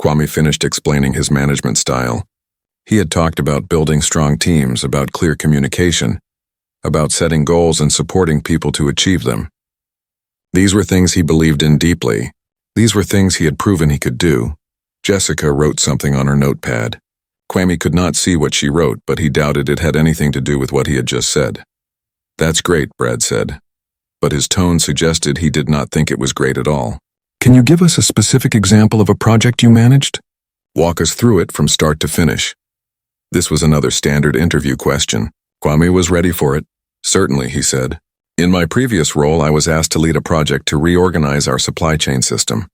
Kwame finished explaining his management style. He had talked about building strong teams, about clear communication, about setting goals and supporting people to achieve them. These were things he believed in deeply. These were things he had proven he could do. Jessica wrote something on her notepad. Kwame could not see what she wrote, but he doubted it had anything to do with what he had just said. "That's great," Brad said. But his tone suggested he did not think it was great at all. "Can you give us a specific example of a project you managed? Walk us through it from start to finish." This was another standard interview question. Kwame was ready for it. "Certainly," he said. "In my previous role, I was asked to lead a project to reorganize our supply chain system.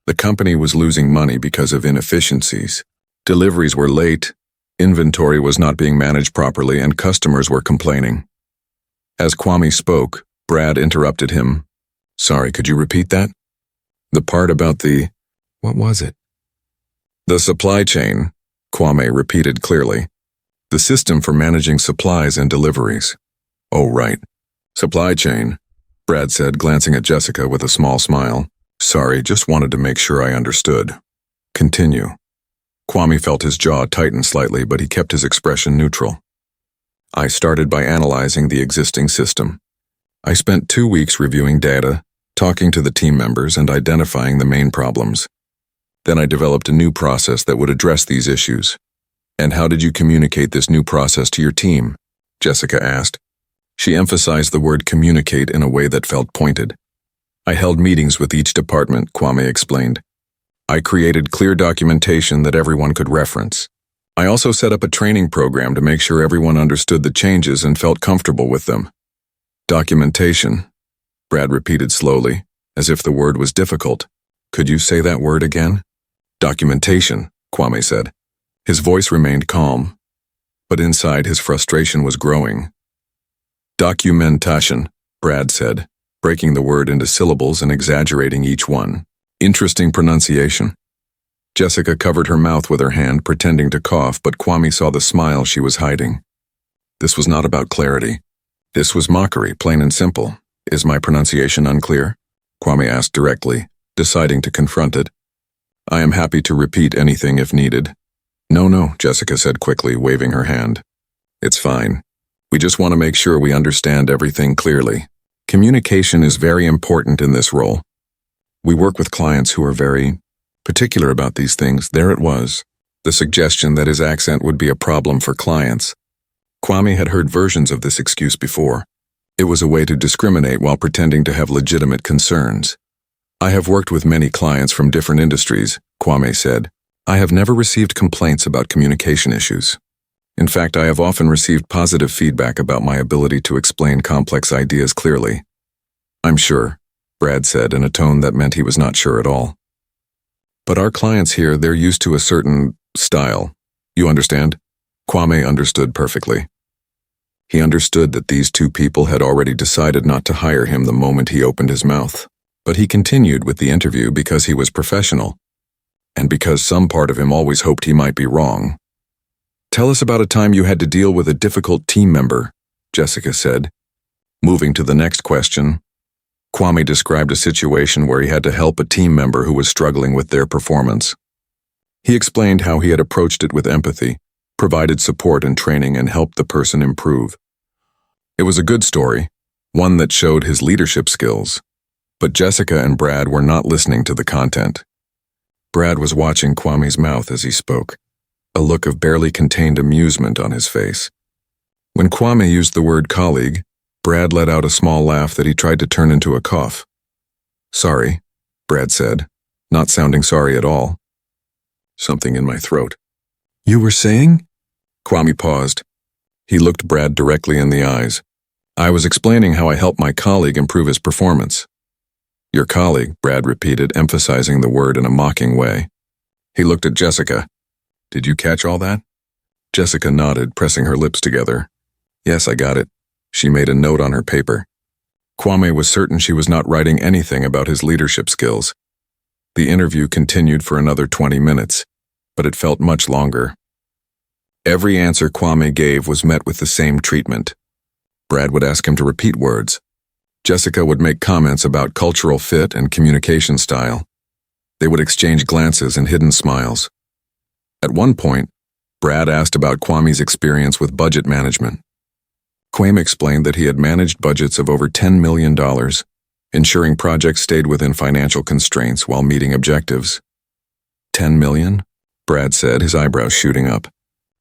The company was losing money because of inefficiencies. Deliveries were late, inventory was not being managed properly, and customers were complaining." As Kwame spoke, Brad interrupted him. "Sorry, could you repeat that?" "The part about what was it?" "The supply chain," Kwame repeated clearly. "The system for managing supplies and deliveries." "Oh, right. Supply chain," Brad said, glancing at Jessica with a small smile. "Sorry, just wanted to make sure I understood. Continue." Kwame felt his jaw tighten slightly, but he kept his expression neutral. "I started by analyzing the existing system. I spent 2 weeks reviewing data, talking to the team members, and identifying the main problems. Then I developed a new process that would address these issues." "And how did you communicate this new process to your team?" Jessica asked. She emphasized the word communicate in a way that felt pointed. "I held meetings with each department," Kwame explained. "I created clear documentation that everyone could reference. I also set up a training program to make sure everyone understood the changes and felt comfortable with them." "Documentation," Brad repeated slowly, as if the word was difficult. "Could you say that word again?" "Documentation," Kwame said. His voice remained calm, but inside his frustration was growing. "Documentation," Brad said, breaking the word into syllables and exaggerating each one. "Interesting pronunciation." Jessica covered her mouth with her hand, pretending to cough, but Kwame saw the smile she was hiding. This was not about clarity. This was mockery, plain and simple. "Is my pronunciation unclear?" Kwame asked directly, deciding to confront it. "I am happy to repeat anything if needed." No, Jessica said quickly, waving her hand. "It's fine. We just want to make sure we understand everything clearly. Communication is very important in this role. We work with clients who are very particular about these things." There it was, the suggestion that his accent would be a problem for clients. Kwame had heard versions of this excuse before. It was a way to discriminate while pretending to have legitimate concerns. "I have worked with many clients from different industries," Kwame said. "I have never received complaints about communication issues. In fact, I have often received positive feedback about my ability to explain complex ideas clearly." "I'm sure," Brad said in a tone that meant he was not sure at all. "But our clients here, they're used to a certain style. You understand?" Kwame understood perfectly. He understood that these two people had already decided not to hire him the moment he opened his mouth. But he continued with the interview because he was professional, and because some part of him always hoped he might be wrong. "Tell us about a time you had to deal with a difficult team member," Jessica said. Moving to the next question, Kwame described a situation where he had to help a team member who was struggling with their performance. He explained how he had approached it with empathy, provided support and training, and helped the person improve. It was a good story, one that showed his leadership skills. But Jessica and Brad were not listening to the content. Brad was watching Kwame's mouth as he spoke, a look of barely contained amusement on his face. When Kwame used the word colleague, Brad let out a small laugh that he tried to turn into a cough. "Sorry," Brad said, not sounding sorry at all. "Something in my throat." "You were saying?" Kwame paused. He looked Brad directly in the eyes. "I was explaining how I helped my colleague improve his performance." "Your colleague," Brad repeated, emphasizing the word in a mocking way. He looked at Jessica. "Did you catch all that?" Jessica nodded, pressing her lips together. "Yes, I got it." She made a note on her paper. Kwame was certain she was not writing anything about his leadership skills. The interview continued for another 20 minutes, but it felt much longer. Every answer Kwame gave was met with the same treatment. Brad would ask him to repeat words. Jessica would make comments about cultural fit and communication style. They would exchange glances and hidden smiles. At one point, Brad asked about Kwame's experience with budget management. Kwame explained that he had managed budgets of over $10 million, ensuring projects stayed within financial constraints while meeting objectives. 10 million? Brad said, his eyebrows shooting up.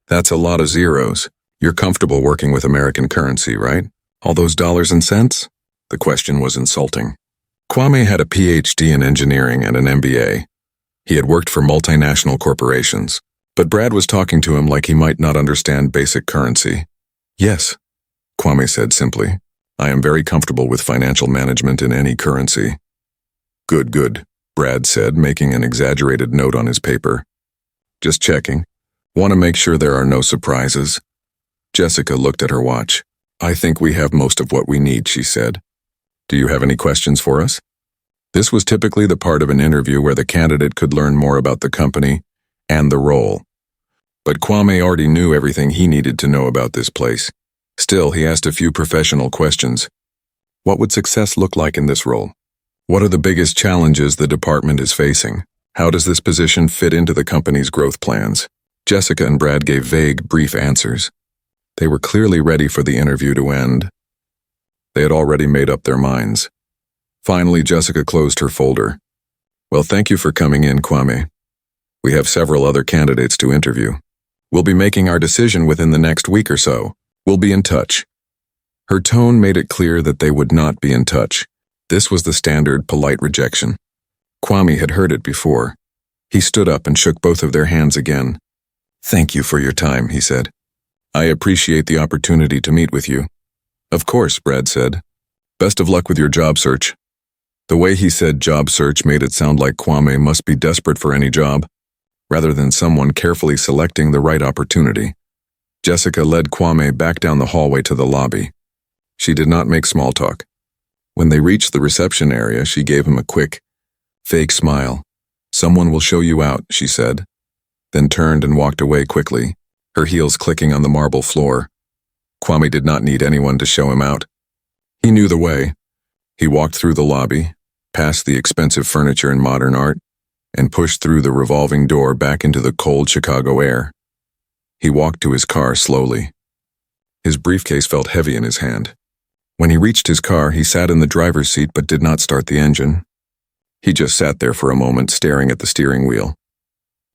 That's a lot of zeros. You're comfortable working with American currency, right? All those dollars and cents? The question was insulting. Kwame had a PhD in engineering and an MBA. He had worked for multinational corporations, but Brad was talking to him like he might not understand basic currency. Yes, Kwame said simply. I am very comfortable with financial management in any currency. Good, Brad said, making an exaggerated note on his paper. Just checking. Want to make sure there are no surprises. Jessica looked at her watch. I think we have most of what we need, she said. Do you have any questions for us? This was typically the part of an interview where the candidate could learn more about the company and the role. But Kwame already knew everything he needed to know about this place. Still, he asked a few professional questions. What would success look like in this role? What are the biggest challenges the department is facing? How does this position fit into the company's growth plans? Jessica and Brad gave vague, brief answers. They were clearly ready for the interview to end. They had already made up their minds. Finally, Jessica closed her folder. Well, thank you for coming in, Kwame. We have several other candidates to interview. We'll be making our decision within the next week or so. We'll be in touch. Her tone made it clear that they would not be in touch. This was the standard, polite rejection. Kwame had heard it before. He stood up and shook both of their hands again. Thank you for your time, he said. I appreciate the opportunity to meet with you. Of course, Brad said. Best of luck with your job search. The way he said job search made it sound like Kwame must be desperate for any job, rather than someone carefully selecting the right opportunity. Jessica led Kwame back down the hallway to the lobby. She did not make small talk. When they reached the reception area, she gave him a quick, fake smile. Someone will show you out, she said, then turned and walked away quickly, her heels clicking on the marble floor. Kwame did not need anyone to show him out. He knew the way. He walked through the lobby, past the expensive furniture and modern art, and pushed through the revolving door back into the cold Chicago air. He walked to his car slowly. His briefcase felt heavy in his hand. When he reached his car, he sat in the driver's seat but did not start the engine. He just sat there for a moment, staring at the steering wheel.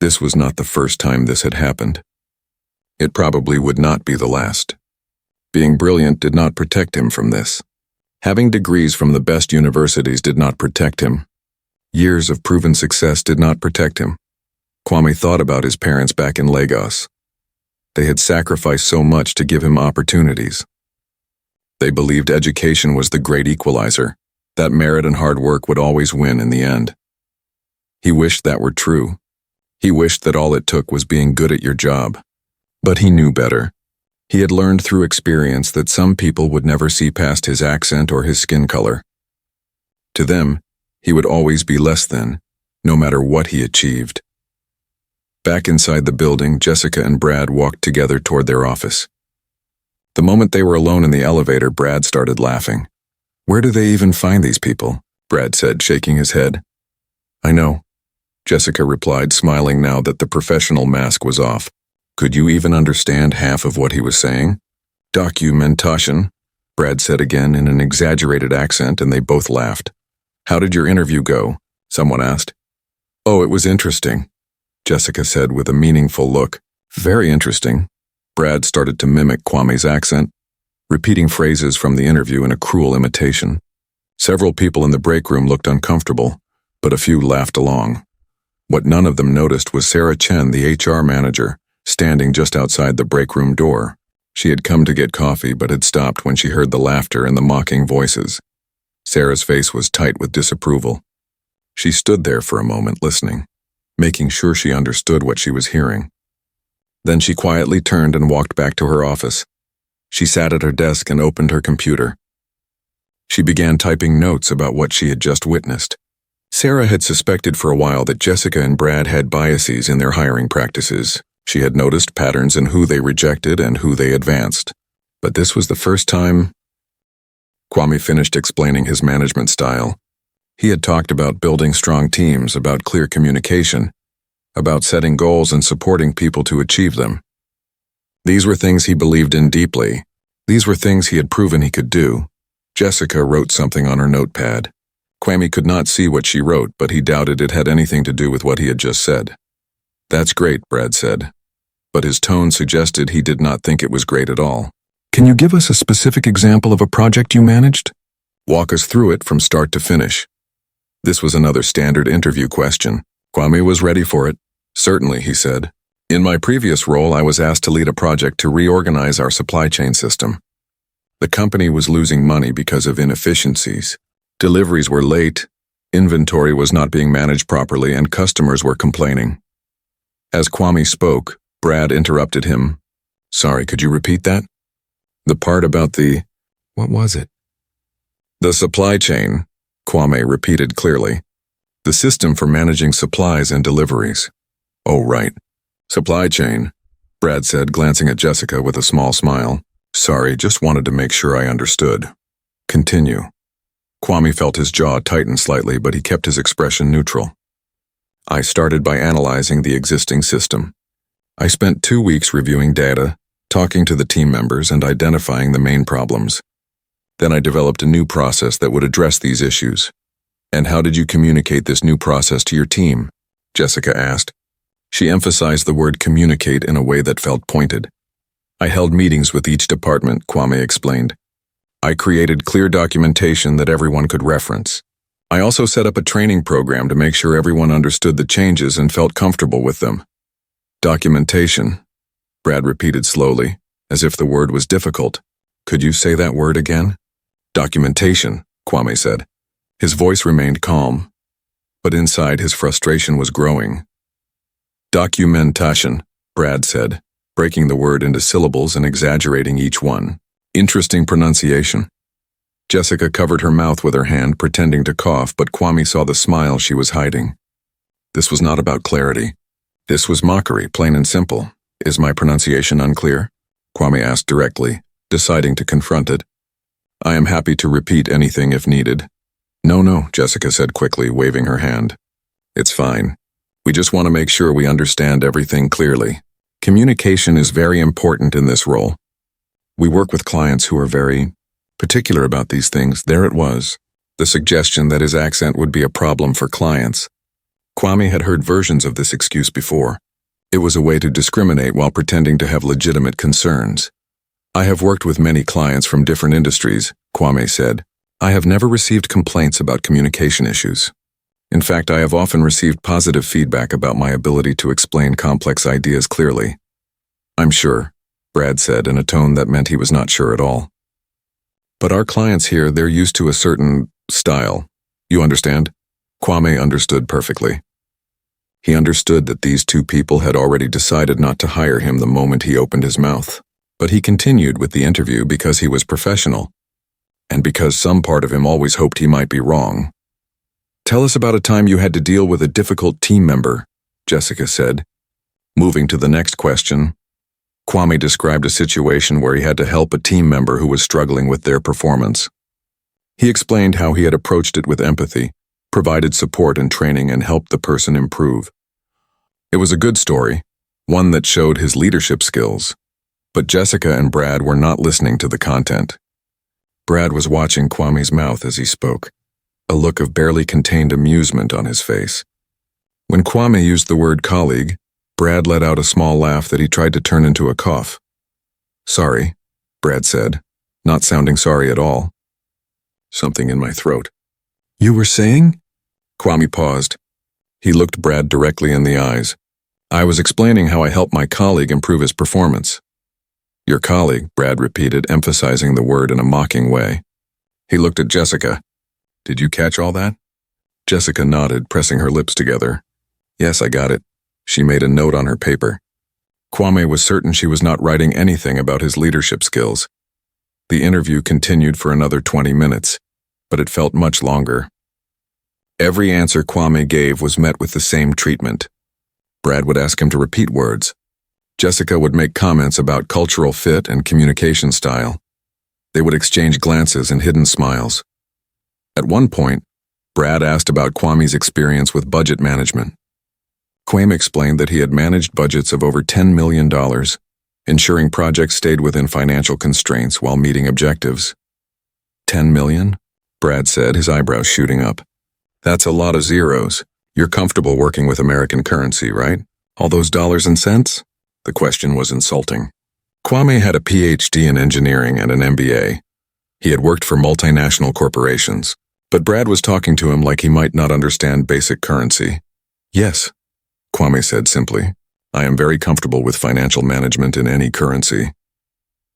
This was not the first time this had happened. It probably would not be the last. Being brilliant did not protect him from this. Having degrees from the best universities did not protect him. Years of proven success did not protect him. Kwame thought about his parents back in Lagos. They had sacrificed so much to give him opportunities. They believed education was the great equalizer, that merit and hard work would always win in the end. He wished that were true. He wished that all it took was being good at your job. But he knew better. He had learned through experience that some people would never see past his accent or his skin color. To them, he would always be less than, no matter what he achieved. Back inside the building, Jessica and Brad walked together toward their office. The moment they were alone in the elevator, Brad started laughing. Where do they even find these people? Brad said, shaking his head. I know, Jessica replied, smiling now that the professional mask was off. Could you even understand half of what he was saying? Documentation, Brad said again in an exaggerated accent, and they both laughed. How did your interview go? Someone asked. Oh, it was interesting, Jessica said with a meaningful look. Very interesting. Brad started to mimic Kwame's accent, repeating phrases from the interview in a cruel imitation. Several people in the break room looked uncomfortable, but a few laughed along. What none of them noticed was Sarah Chen, the HR manager, standing just outside the break room door. She had come to get coffee but had stopped when she heard the laughter and the mocking voices. Sarah's face was tight with disapproval. She stood there for a moment listening, making sure she understood what she was hearing. Then she quietly turned and walked back to her office. She sat at her desk and opened her computer. She began typing notes about what she had just witnessed. Sarah had suspected for a while that Jessica and Brad had biases in their hiring practices. She had noticed patterns in who they rejected and who they advanced. But this was the first time. Kwame finished explaining his management style. He had talked about building strong teams, about clear communication, about setting goals and supporting people to achieve them. These were things he believed in deeply. These were things he had proven he could do. Jessica wrote something on her notepad. Kwame could not see what she wrote, but he doubted it had anything to do with what he had just said. "That's great," Brad said. But his tone suggested he did not think it was great at all. "Can you give us a specific example of a project you managed? Walk us through it from start to finish." This was another standard interview question. Kwame was ready for it. "Certainly," he said. "In my previous role, I was asked to lead a project to reorganize our supply chain system. The company was losing money because of inefficiencies. Deliveries were late, inventory was not being managed properly, and customers were complaining." As Kwame spoke, Brad interrupted him. "Sorry, could you repeat that?" "The part about what was it?" "The supply chain," Kwame repeated clearly. "The system for managing supplies and deliveries." "Oh, right. Supply chain," Brad said, glancing at Jessica with a small smile. "Sorry, just wanted to make sure I understood. Continue." Kwame felt his jaw tighten slightly, but he kept his expression neutral. "I started by analyzing the existing system. I spent 2 weeks reviewing data, talking to the team members, and identifying the main problems. Then I developed a new process that would address these issues." "And how did you communicate this new process to your team?" Jessica asked. She emphasized the word communicate in a way that felt pointed. "I held meetings with each department," Kwame explained. "I created clear documentation that everyone could reference. I also set up a training program to make sure everyone understood the changes and felt comfortable with them." "Documentation," Brad repeated slowly, as if the word was difficult. "Could you say that word again?" "Documentation," Kwame said. His voice remained calm, but inside his frustration was growing. "Documentation," Brad said, breaking the word into syllables and exaggerating each one. "Interesting pronunciation." Jessica covered her mouth with her hand, pretending to cough, but Kwame saw the smile she was hiding. This was not about clarity. This was mockery, plain and simple. "Is my pronunciation unclear?" Kwame asked directly, deciding to confront it. "I am happy to repeat anything if needed." No, Jessica said quickly, waving her hand. "It's fine. We just want to make sure we understand everything clearly. Communication is very important in this role. We work with clients who are very particular about these things." There it was, the suggestion that his accent would be a problem for clients. Kwame had heard versions of this excuse before. It was a way to discriminate while pretending to have legitimate concerns. "I have worked with many clients from different industries," Kwame said. "I have never received complaints about communication issues. In fact, I have often received positive feedback about my ability to explain complex ideas clearly." "I'm sure," Brad said in a tone that meant he was not sure at all. "But our clients here, they're used to a certain style. You understand?" Kwame understood perfectly. He understood that these two people had already decided not to hire him the moment he opened his mouth. But he continued with the interview because he was professional, and because some part of him always hoped he might be wrong. "Tell us about a time you had to deal with a difficult team member," Jessica said. Moving to the next question, Kwame described a situation where he had to help a team member who was struggling with their performance. He explained how he had approached it with empathy, provided support and training, and helped the person improve. It was a good story, one that showed his leadership skills. But Jessica and Brad were not listening to the content. Brad was watching Kwame's mouth as he spoke, a look of barely contained amusement on his face. When Kwame used the word colleague, Brad let out a small laugh that he tried to turn into a cough. "Sorry," Brad said, not sounding sorry at all. "Something in my throat." "You were saying?" Kwame paused. He looked Brad directly in the eyes. "I was explaining how I helped my colleague improve his performance." "Your colleague," Brad repeated, emphasizing the word in a mocking way. He looked at Jessica. "Did you catch all that?" Jessica nodded, pressing her lips together. "Yes, I got it." She made a note on her paper. Kwame was certain she was not writing anything about his leadership skills. The interview continued for another 20 minutes, but it felt much longer. Every answer Kwame gave was met with the same treatment. Brad would ask him to repeat words. Jessica would make comments about cultural fit and communication style. They would exchange glances and hidden smiles. At one point, Brad asked about Kwame's experience with budget management. Kwame explained that he had managed budgets of over $10 million, ensuring projects stayed within financial constraints while meeting objectives. 10 million? Brad said, his eyebrows shooting up. That's a lot of zeros. You're comfortable working with American currency, right? All those dollars and cents? The question was insulting. Kwame had a PhD in engineering and an MBA. He had worked for multinational corporations, but Brad was talking to him like he might not understand basic currency. Yes, Kwame said simply. I am very comfortable with financial management in any currency.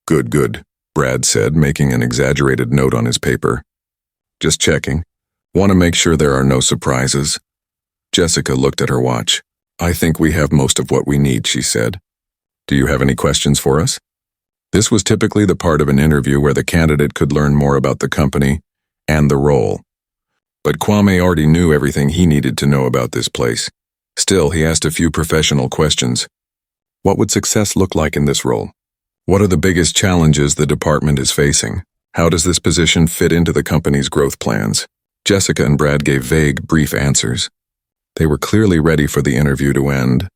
Good, Brad said, making an exaggerated note on his paper. Just checking. Want to make sure there are no surprises. Jessica looked at her watch. I think we have most of what we need, she said. Do you have any questions for us? This was typically the part of an interview where the candidate could learn more about the company and the role. But Kwame already knew everything he needed to know about this place. Still, he asked a few professional questions. What would success look like in this role? What are the biggest challenges the department is facing? How does this position fit into the company's growth plans? Jessica and Brad gave vague, brief answers. They were clearly ready for the interview to end.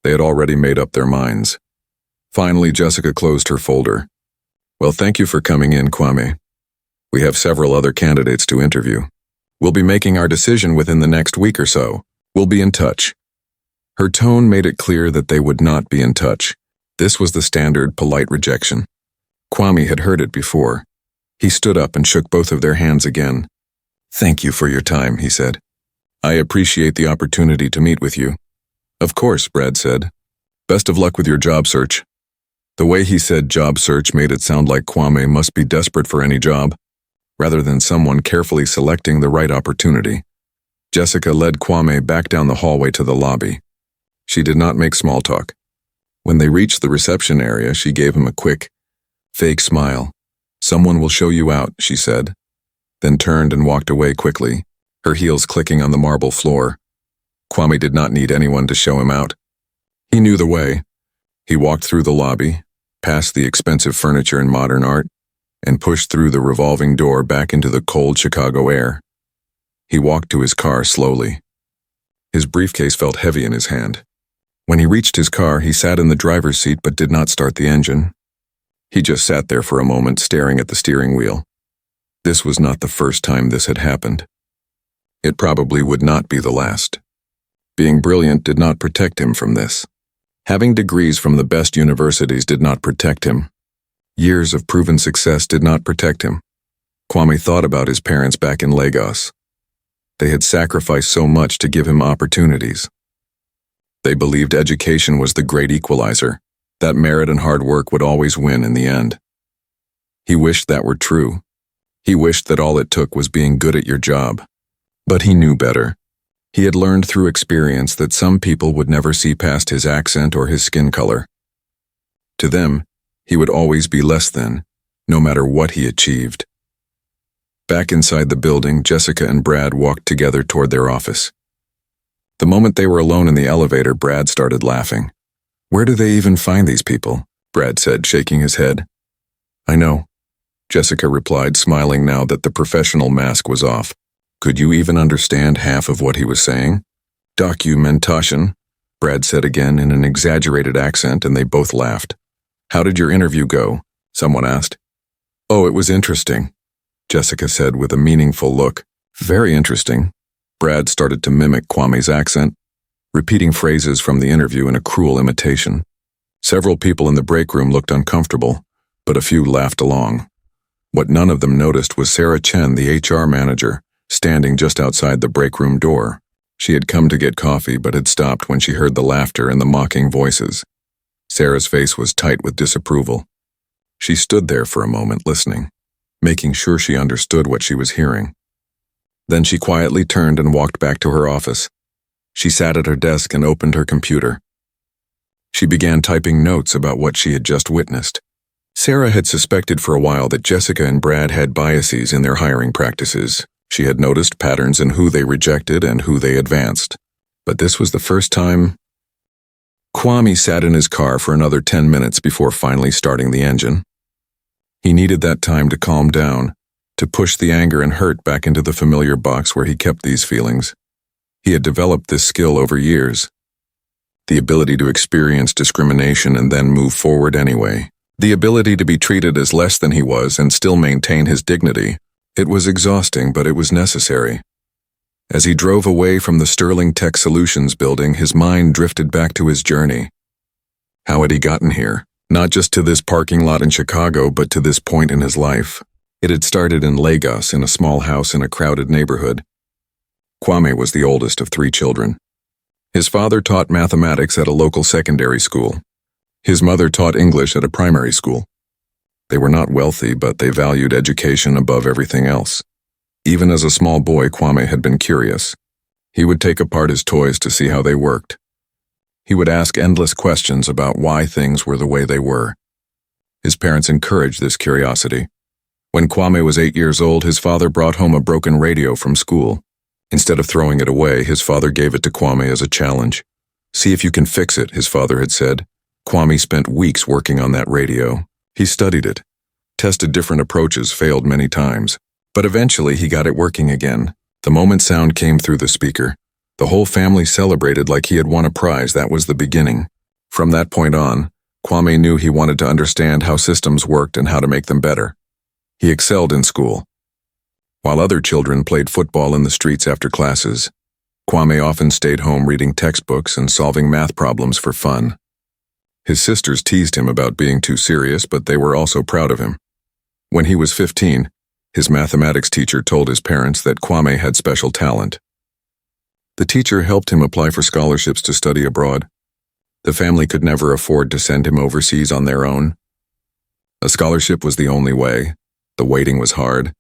They had already made up their minds. Finally, Jessica closed her folder. Well, thank you for coming in, Kwame. We have several other candidates to interview. We'll be making our decision within the next week or so. We'll be in touch. Her tone made it clear that they would not be in touch. This was the standard, polite rejection. Kwame had heard it before. He stood up and shook both of their hands again. Thank you for your time, he said. I appreciate the opportunity to meet with you. Of course, Brad said. Best of luck with your job search. The way he said job search made it sound like Kwame must be desperate for any job, rather than someone carefully selecting the right opportunity. Jessica led Kwame back down the hallway to the lobby. She did not make small talk. When they reached the reception area, she gave him a quick, fake smile. Someone will show you out, she said, then turned and walked away quickly, her heels clicking on the marble floor. Kwame did not need anyone to show him out. He knew the way. He walked through the lobby, past the expensive furniture and modern art, and pushed through the revolving door back into the cold Chicago air. He walked to his car slowly. His briefcase felt heavy in his hand. When he reached his car, he sat in the driver's seat but did not start the engine. He just sat there for a moment, staring at the steering wheel. This was not the first time this had happened. It probably would not be the last. Being brilliant did not protect him from this. Having degrees from the best universities did not protect him. Years of proven success did not protect him. Kwame thought about his parents back in Lagos. They had sacrificed so much to give him opportunities. They believed education was the great equalizer, that merit and hard work would always win in the end. He wished that were true. He wished that all it took was being good at your job. But he knew better. He had learned through experience that some people would never see past his accent or his skin color. To them, he would always be less than, no matter what he achieved. Back inside the building, Jessica and Brad walked together toward their office. The moment they were alone in the elevator, Brad started laughing. Where do they even find these people? Brad said, shaking his head. I know, Jessica replied, smiling now that the professional mask was off. Could you even understand half of what he was saying? Documentation, Brad said again in an exaggerated accent, and they both laughed. How did your interview go? Someone asked. Oh, it was interesting, Jessica said with a meaningful look. Very interesting. Brad started to mimic Kwame's accent, repeating phrases from the interview in a cruel imitation. Several people in the break room looked uncomfortable, but a few laughed along. What none of them noticed was Sarah Chen, the HR manager, standing just outside the break room door. She had come to get coffee but had stopped when she heard the laughter and the mocking voices. Sarah's face was tight with disapproval. She stood there for a moment listening, making sure she understood what she was hearing. Then she quietly turned and walked back to her office. She sat at her desk and opened her computer. She began typing notes about what she had just witnessed. Sarah had suspected for a while that Jessica and Brad had biases in their hiring practices. She had noticed patterns in who they rejected and who they advanced. But this was the first time. Kwame sat in his car for another 10 minutes before finally starting the engine. He needed that time to calm down, to push the anger and hurt back into the familiar box where he kept these feelings. He had developed this skill over years. The ability to experience discrimination and then move forward anyway. The ability to be treated as less than he was and still maintain his dignity. It was exhausting, but it was necessary. As he drove away from the Sterling Tech Solutions building, his mind drifted back to his journey. How had he gotten here? Not just to this parking lot in Chicago, but to this point in his life. It had started in Lagos, in a small house in a crowded neighborhood. Kwame was the oldest of 3 children. His father taught mathematics at a local secondary school. His mother taught English at a primary school. They were not wealthy, but they valued education above everything else. Even as a small boy, Kwame had been curious. He would take apart his toys to see how they worked. He would ask endless questions about why things were the way they were. His parents encouraged this curiosity. When Kwame was 8 years old, his father brought home a broken radio from school. Instead of throwing it away, his father gave it to Kwame as a challenge. "See if you can fix it," his father had said. Kwame spent weeks working on that radio. He studied it, tested different approaches, failed many times. But eventually he got it working again. The moment sound came through the speaker. The whole family celebrated like he had won a prize. That was the beginning. From that point on, Kwame knew he wanted to understand how systems worked and how to make them better. He excelled in school. While other children played football in the streets after classes, Kwame often stayed home reading textbooks and solving math problems for fun. His sisters teased him about being too serious, but they were also proud of him. When he was 15, his mathematics teacher told his parents that Kwame had special talent. The teacher helped him apply for scholarships to study abroad. The family could never afford to send him overseas on their own. A scholarship was the only way. The waiting was hard.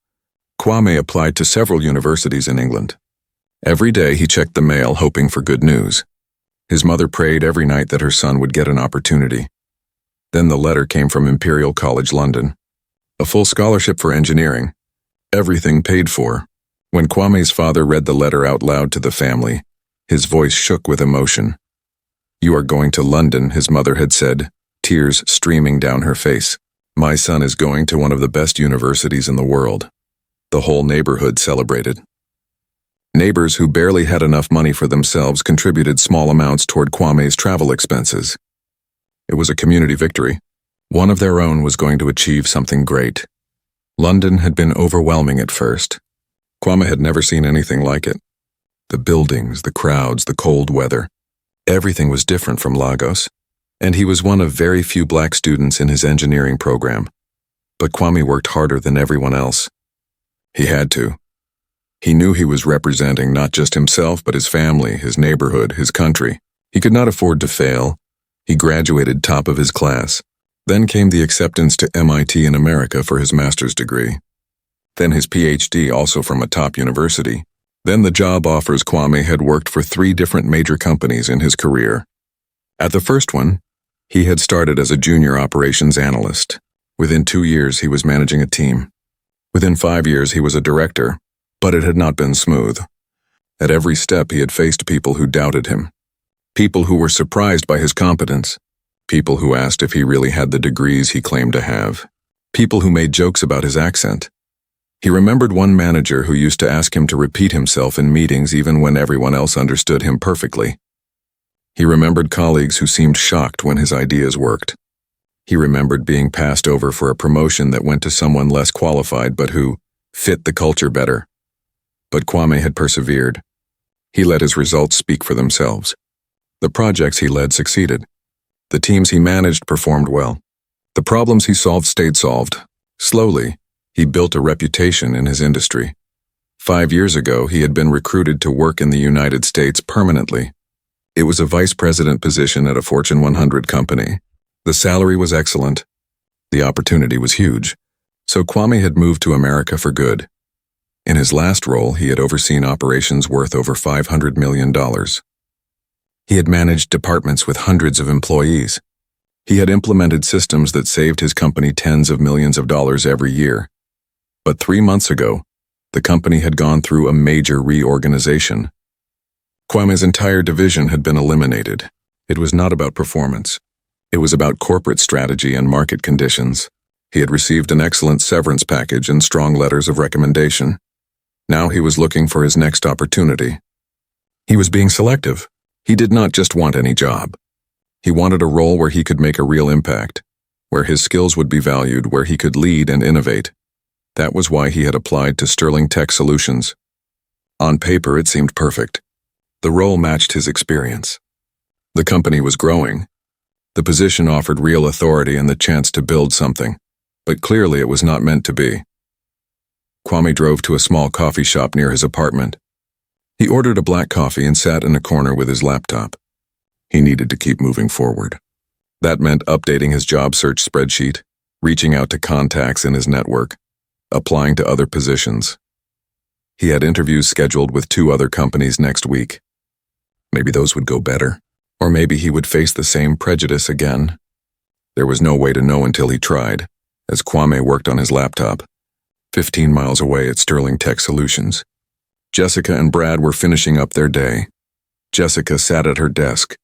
Kwame applied to several universities in England. Every day he checked the mail, hoping for good news. His mother prayed every night that her son would get an opportunity. Then the letter came from Imperial College London. A full scholarship for engineering. Everything paid for. When Kwame's father read the letter out loud to the family, his voice shook with emotion. "You are going to London," his mother had said, tears streaming down her face. "My son is going to one of the best universities in the world." The whole neighborhood celebrated. Neighbors who barely had enough money for themselves contributed small amounts toward Kwame's travel expenses. It was a community victory. One of their own was going to achieve something great. London had been overwhelming at first. Kwame had never seen anything like it. The buildings, the crowds, the cold weather. Everything was different from Lagos, and he was one of very few black students in his engineering program. But Kwame worked harder than everyone else. He had to. He knew he was representing not just himself, but his family, his neighborhood, his country. He could not afford to fail. He graduated top of his class. Then came the acceptance to MIT in America for his master's degree. Then his PhD, also from a top university. Then the job offers. Kwame had worked for 3 different major companies in his career. At the first one, he had started as a junior operations analyst. Within 2 years, he was managing a team. Within 5 years, he was a director, but it had not been smooth. At every step, he had faced people who doubted him. People who were surprised by his competence. People who asked if he really had the degrees he claimed to have. People who made jokes about his accent. He remembered one manager who used to ask him to repeat himself in meetings even when everyone else understood him perfectly. He remembered colleagues who seemed shocked when his ideas worked. He remembered being passed over for a promotion that went to someone less qualified but who fit the culture better. But Kwame had persevered. He let his results speak for themselves. The projects he led succeeded. The teams he managed performed well. The problems he solved stayed solved. Slowly, he built a reputation in his industry. 5 years ago, he had been recruited to work in the United States permanently. It was a vice president position at a Fortune 100 company. The salary was excellent. The opportunity was huge. So Kwame had moved to America for good. In his last role, he had overseen operations worth over $500 million. He had managed departments with hundreds of employees. He had implemented systems that saved his company tens of millions of dollars every year. But 3 months ago, the company had gone through a major reorganization. Kwame's entire division had been eliminated. It was not about performance. It was about corporate strategy and market conditions. He had received an excellent severance package and strong letters of recommendation. Now he was looking for his next opportunity. He was being selective. He did not just want any job. He wanted a role where he could make a real impact, where his skills would be valued, where he could lead and innovate. That was why he had applied to Sterling Tech Solutions. On paper, it seemed perfect. The role matched his experience. The company was growing. The position offered real authority and the chance to build something, but clearly it was not meant to be. Kwame drove to a small coffee shop near his apartment. He ordered a black coffee and sat in a corner with his laptop. He needed to keep moving forward. That meant updating his job search spreadsheet, reaching out to contacts in his network, applying to other positions. He had interviews scheduled with 2 other companies next week. Maybe those would go better, or maybe he would face the same prejudice again. There was no way to know until he tried, as Kwame worked on his laptop, 15 miles away at Sterling Tech Solutions. Jessica and Brad were finishing up their day. Jessica sat at her desk,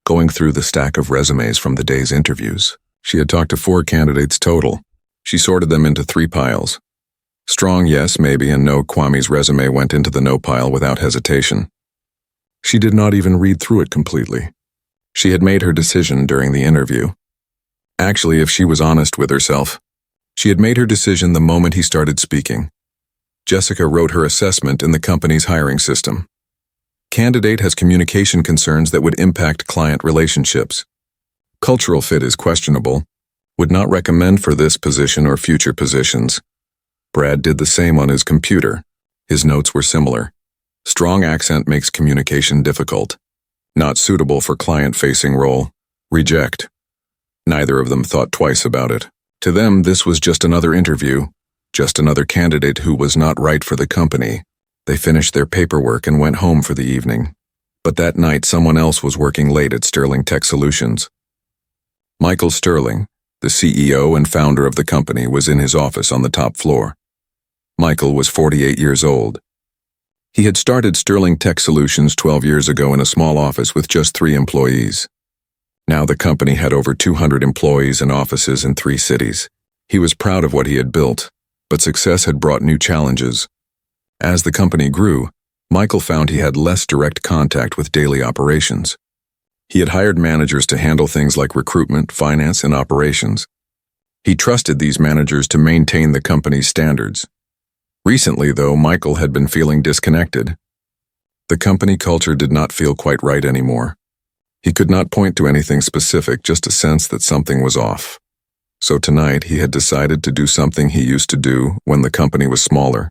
going through the stack of resumes from the day's interviews. She had talked to 4 candidates total. She sorted them into 3 piles. Strong yes, maybe, and no. Kwame's resume went into the no pile without hesitation. She did not even read through it completely. She had made her decision during the interview. Actually, if she was honest with herself, she had made her decision the moment he started speaking. Jessica wrote her assessment in the company's hiring system. Candidate has communication concerns that would impact client relationships. Cultural fit is questionable. Would not recommend for this position or future positions. Brad did the same on his computer. His notes were similar. Strong accent makes communication difficult. Not suitable for client-facing role. Reject. Neither of them thought twice about it. To them, this was just another interview, just another candidate who was not right for the company. They finished their paperwork and went home for the evening. But that night, someone else was working late at Sterling Tech Solutions. Michael Sterling, the CEO and founder of the company, was in his office on the top floor. Michael was 48 years old. He had started Sterling Tech Solutions 12 years ago in a small office with just 3 employees. Now the company had over 200 employees and offices in 3 cities. He was proud of what he had built, but success had brought new challenges. As the company grew, Michael found he had less direct contact with daily operations. He had hired managers to handle things like recruitment, finance, and operations. He trusted these managers to maintain the company's standards. Recently, though, Michael had been feeling disconnected. The company culture did not feel quite right anymore. He could not point to anything specific, just a sense that something was off. So tonight, he had decided to do something he used to do when the company was smaller.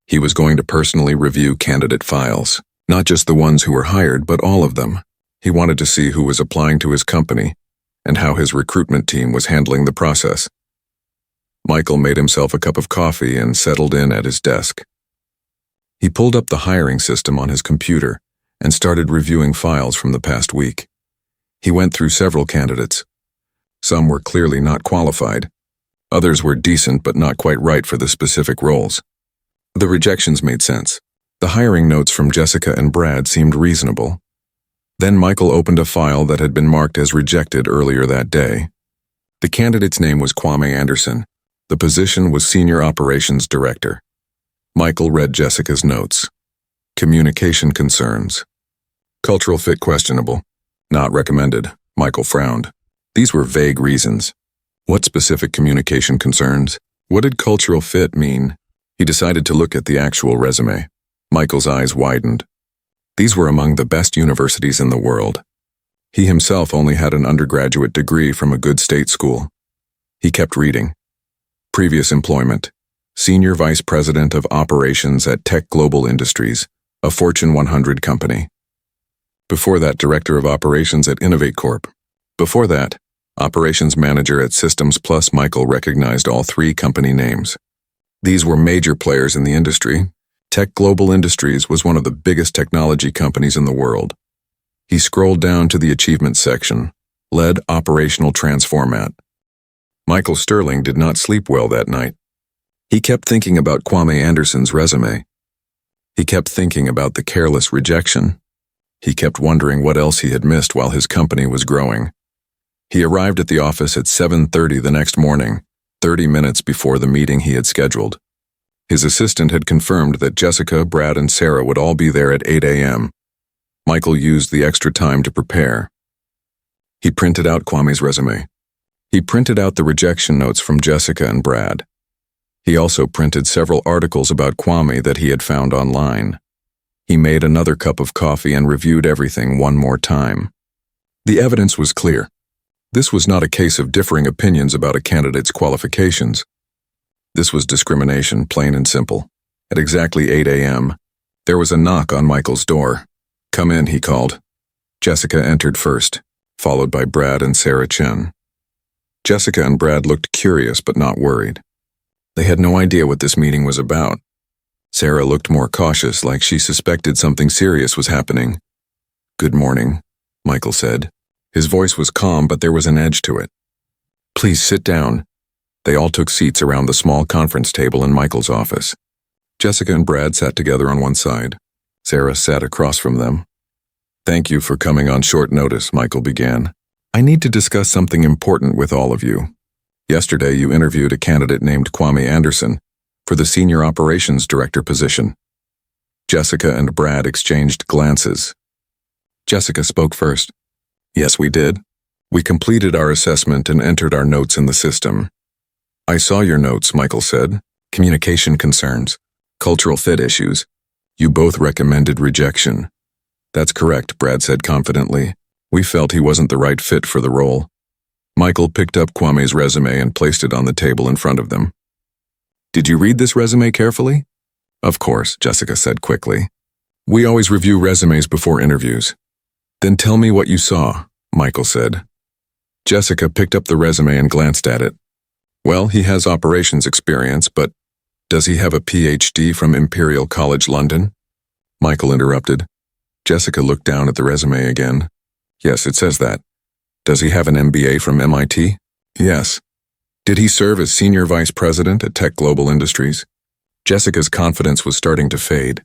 He was going to personally review candidate files, not just the ones who were hired, but all of them. He wanted to see who was applying to his company and how his recruitment team was handling the process. Michael made himself a cup of coffee and settled in at his desk. He pulled up the hiring system on his computer and started reviewing files from the past week. He went through several candidates. Some were clearly not qualified. Others were decent but not quite right for the specific roles. The rejections made sense. The hiring notes from Jessica and Brad seemed reasonable. Then Michael opened a file that had been marked as rejected earlier that day. The candidate's name was Kwame Anderson. The position was Senior Operations Director. Michael read Jessica's notes. Communication concerns. Cultural fit questionable. Not recommended. Michael frowned. These were vague reasons. What specific communication concerns? What did cultural fit mean? He decided to look at the actual resume. Michael's eyes widened. These were among the best universities in the world. He himself only had an undergraduate degree from a good state school. He kept reading. Previous employment. Senior Vice President of Operations at Tech Global Industries, a Fortune 100 company. Before that, Director of Operations at Innovate Corp. Before that, Operations Manager at Systems Plus. Michael recognized all 3 company names. These were major players in the industry. Tech Global Industries was one of the biggest technology companies in the world. He scrolled down to the achievements section, led operational transformat. Michael Sterling did not sleep well that night. He kept thinking about Kwame Anderson's resume. He kept thinking about the careless rejection. He kept wondering what else he had missed while his company was growing. He arrived at the office at 7:30 the next morning, 30 minutes before the meeting he had scheduled. His assistant had confirmed that Jessica, Brad, and Sarah would all be there at 8 a.m. Michael used the extra time to prepare. He printed out Kwame's resume. He printed out the rejection notes from Jessica and Brad. He also printed several articles about Kwame that he had found online. He made another cup of coffee and reviewed everything one more time. The evidence was clear. This was not a case of differing opinions about a candidate's qualifications. This was discrimination, plain and simple. At exactly 8 a.m., there was a knock on Michael's door. "Come in," he called. Jessica entered first, followed by Brad and Sarah Chen. Jessica and Brad looked curious but not worried. They had no idea what this meeting was about. Sarah looked more cautious, like she suspected something serious was happening. "Good morning," Michael said. His voice was calm, but there was an edge to it. "Please sit down." They all took seats around the small conference table in Michael's office. Jessica and Brad sat together on one side. Sarah sat across from them. "Thank you for coming on short notice," Michael began. "I need to discuss something important with all of you. Yesterday, you interviewed a candidate named Kwame Anderson for the Senior Operations Director position." Jessica and Brad exchanged glances. Jessica spoke first. "Yes, we did. We completed our assessment and entered our notes in the system." "I saw your notes," Michael said. "Communication concerns, cultural fit issues. You both recommended rejection." "That's correct," Brad said confidently. "We felt he wasn't the right fit for the role." Michael picked up Kwame's resume and placed it on the table in front of them. "Did you read this resume carefully?" "Of course," Jessica said quickly. "We always review resumes before interviews." "Then tell me what you saw," Michael said. Jessica picked up the resume and glanced at it. "Well, he has operations experience, but does he have a PhD from Imperial College London?" Michael interrupted. Jessica looked down at the resume again. "Yes, it says that." "Does he have an MBA from MIT?" "Yes." "Did he serve as Senior Vice President at Tech Global Industries?" Jessica's confidence was starting to fade.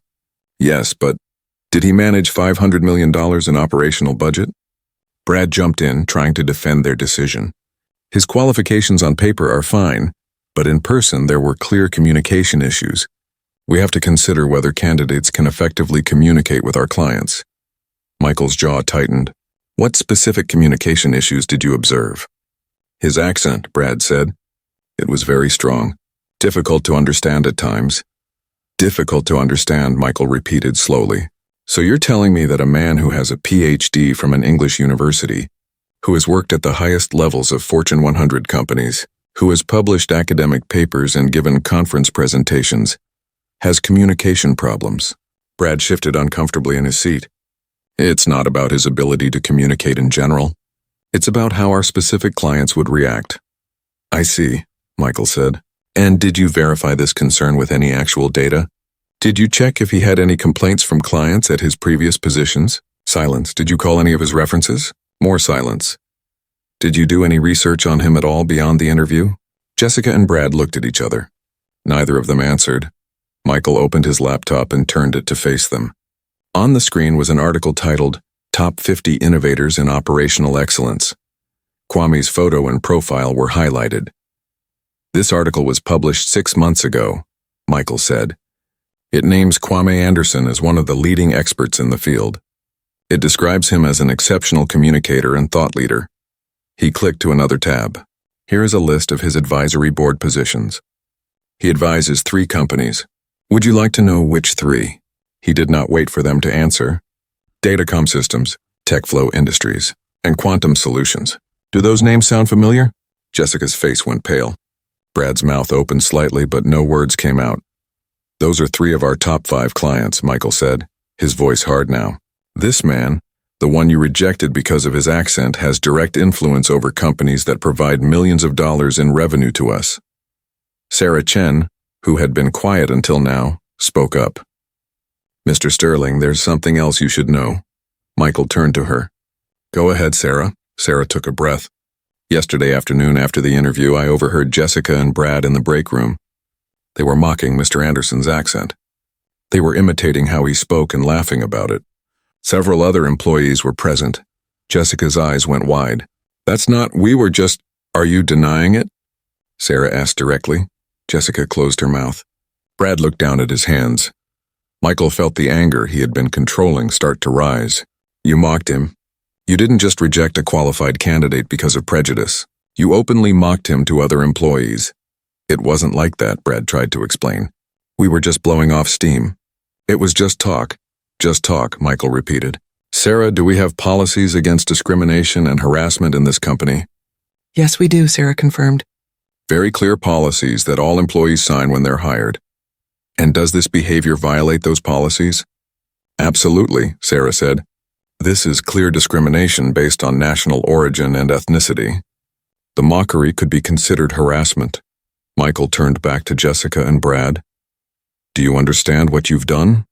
"Yes, but did he manage $500 million in operational budget?" Brad jumped in, trying to defend their decision. "His qualifications on paper are fine, but in person there were clear communication issues. We have to consider whether candidates can effectively communicate with our clients." Michael's jaw tightened. "What specific communication issues did you observe?" "His accent," Brad said. "It was very strong. Difficult to understand at times." "Difficult to understand," Michael repeated slowly. "So you're telling me that a man who has a PhD from an English university, who has worked at the highest levels of Fortune 100 companies, who has published academic papers and given conference presentations, has communication problems?" Brad shifted uncomfortably in his seat. "It's not about his ability to communicate in general. It's about how our specific clients would react." "I see," Michael said. "And did you verify this concern with any actual data? Did you check if he had any complaints from clients at his previous positions?" Silence. "Did you call any of his references?" More silence. "Did you do any research on him at all beyond the interview?" Jessica and Brad looked at each other. Neither of them answered. Michael opened his laptop and turned it to face them. On the screen was an article titled, "Top 50 Innovators in Operational Excellence." Kwame's photo and profile were highlighted. "This article was published 6 months ago," Michael said. "It names Kwame Anderson as one of the leading experts in the field. It describes him as an exceptional communicator and thought leader." He clicked to another tab. "Here is a list of his advisory board positions. He advises 3 companies. Would you like to know which 3? He did not wait for them to answer. Datacom Systems, TechFlow Industries, and Quantum Solutions. Do those names sound familiar? Jessica's face went pale. Brad's mouth opened slightly, but no words came out. Those are 3 of our top 5 clients, Michael said, his voice hard now. This man, the one you rejected because of his accent, has direct influence over companies that provide millions of dollars in revenue to us. Sarah Chen, who had been quiet until now, spoke up. Mr. Sterling, there's something else you should know. Michael turned to her. Go ahead, Sarah. Sarah took a breath. Yesterday afternoon after the interview, I overheard Jessica and Brad in the break room. They were mocking Mr. Anderson's accent. They were imitating how he spoke and laughing about it. Several other employees were present. Jessica's eyes went wide. That's not, we were just, are you denying it? Sarah asked directly. Jessica closed her mouth. Brad looked down at his hands. Michael felt the anger he had been controlling start to rise. You mocked him. You didn't just reject a qualified candidate because of prejudice. You openly mocked him to other employees. It wasn't like that, Brad tried to explain. We were just blowing off steam. It was just talk. Just talk, Michael repeated. Sarah, do we have policies against discrimination and harassment in this company? Yes, we do, Sarah confirmed. Very clear policies that all employees sign when they're hired. And does this behavior violate those policies? Absolutely, Sarah said. This is clear discrimination based on national origin and ethnicity. The mockery could be considered harassment. Michael turned back to Jessica and Brad. Do you understand what you've done?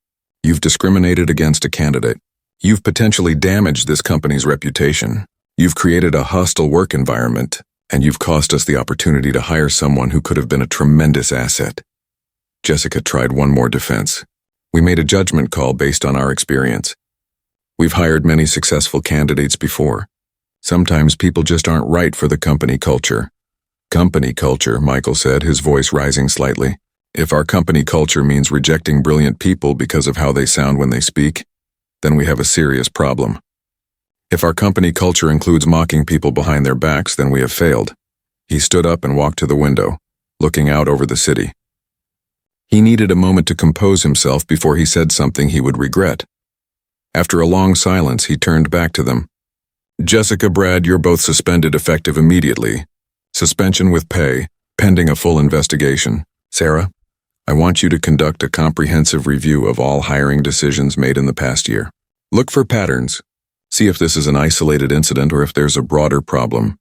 You've discriminated against a candidate. You've potentially damaged this company's reputation. You've created a hostile work environment, and you've cost us the opportunity to hire someone who could have been a tremendous asset. Jessica tried one more defense. We made a judgment call based on our experience. We've hired many successful candidates before. Sometimes people just aren't right for the company culture. Company culture, Michael said, his voice rising slightly. If our company culture means rejecting brilliant people because of how they sound when they speak, then we have a serious problem. If our company culture includes mocking people behind their backs, then we have failed. He stood up and walked to the window, looking out over the city. He needed a moment to compose himself before he said something he would regret. After a long silence, he turned back to them. Jessica, Brad, you're both suspended effective immediately. Suspension with pay, pending a full investigation. Sarah, I want you to conduct a comprehensive review of all hiring decisions made in the past year. Look for patterns. See if this is an isolated incident or if there's a broader problem.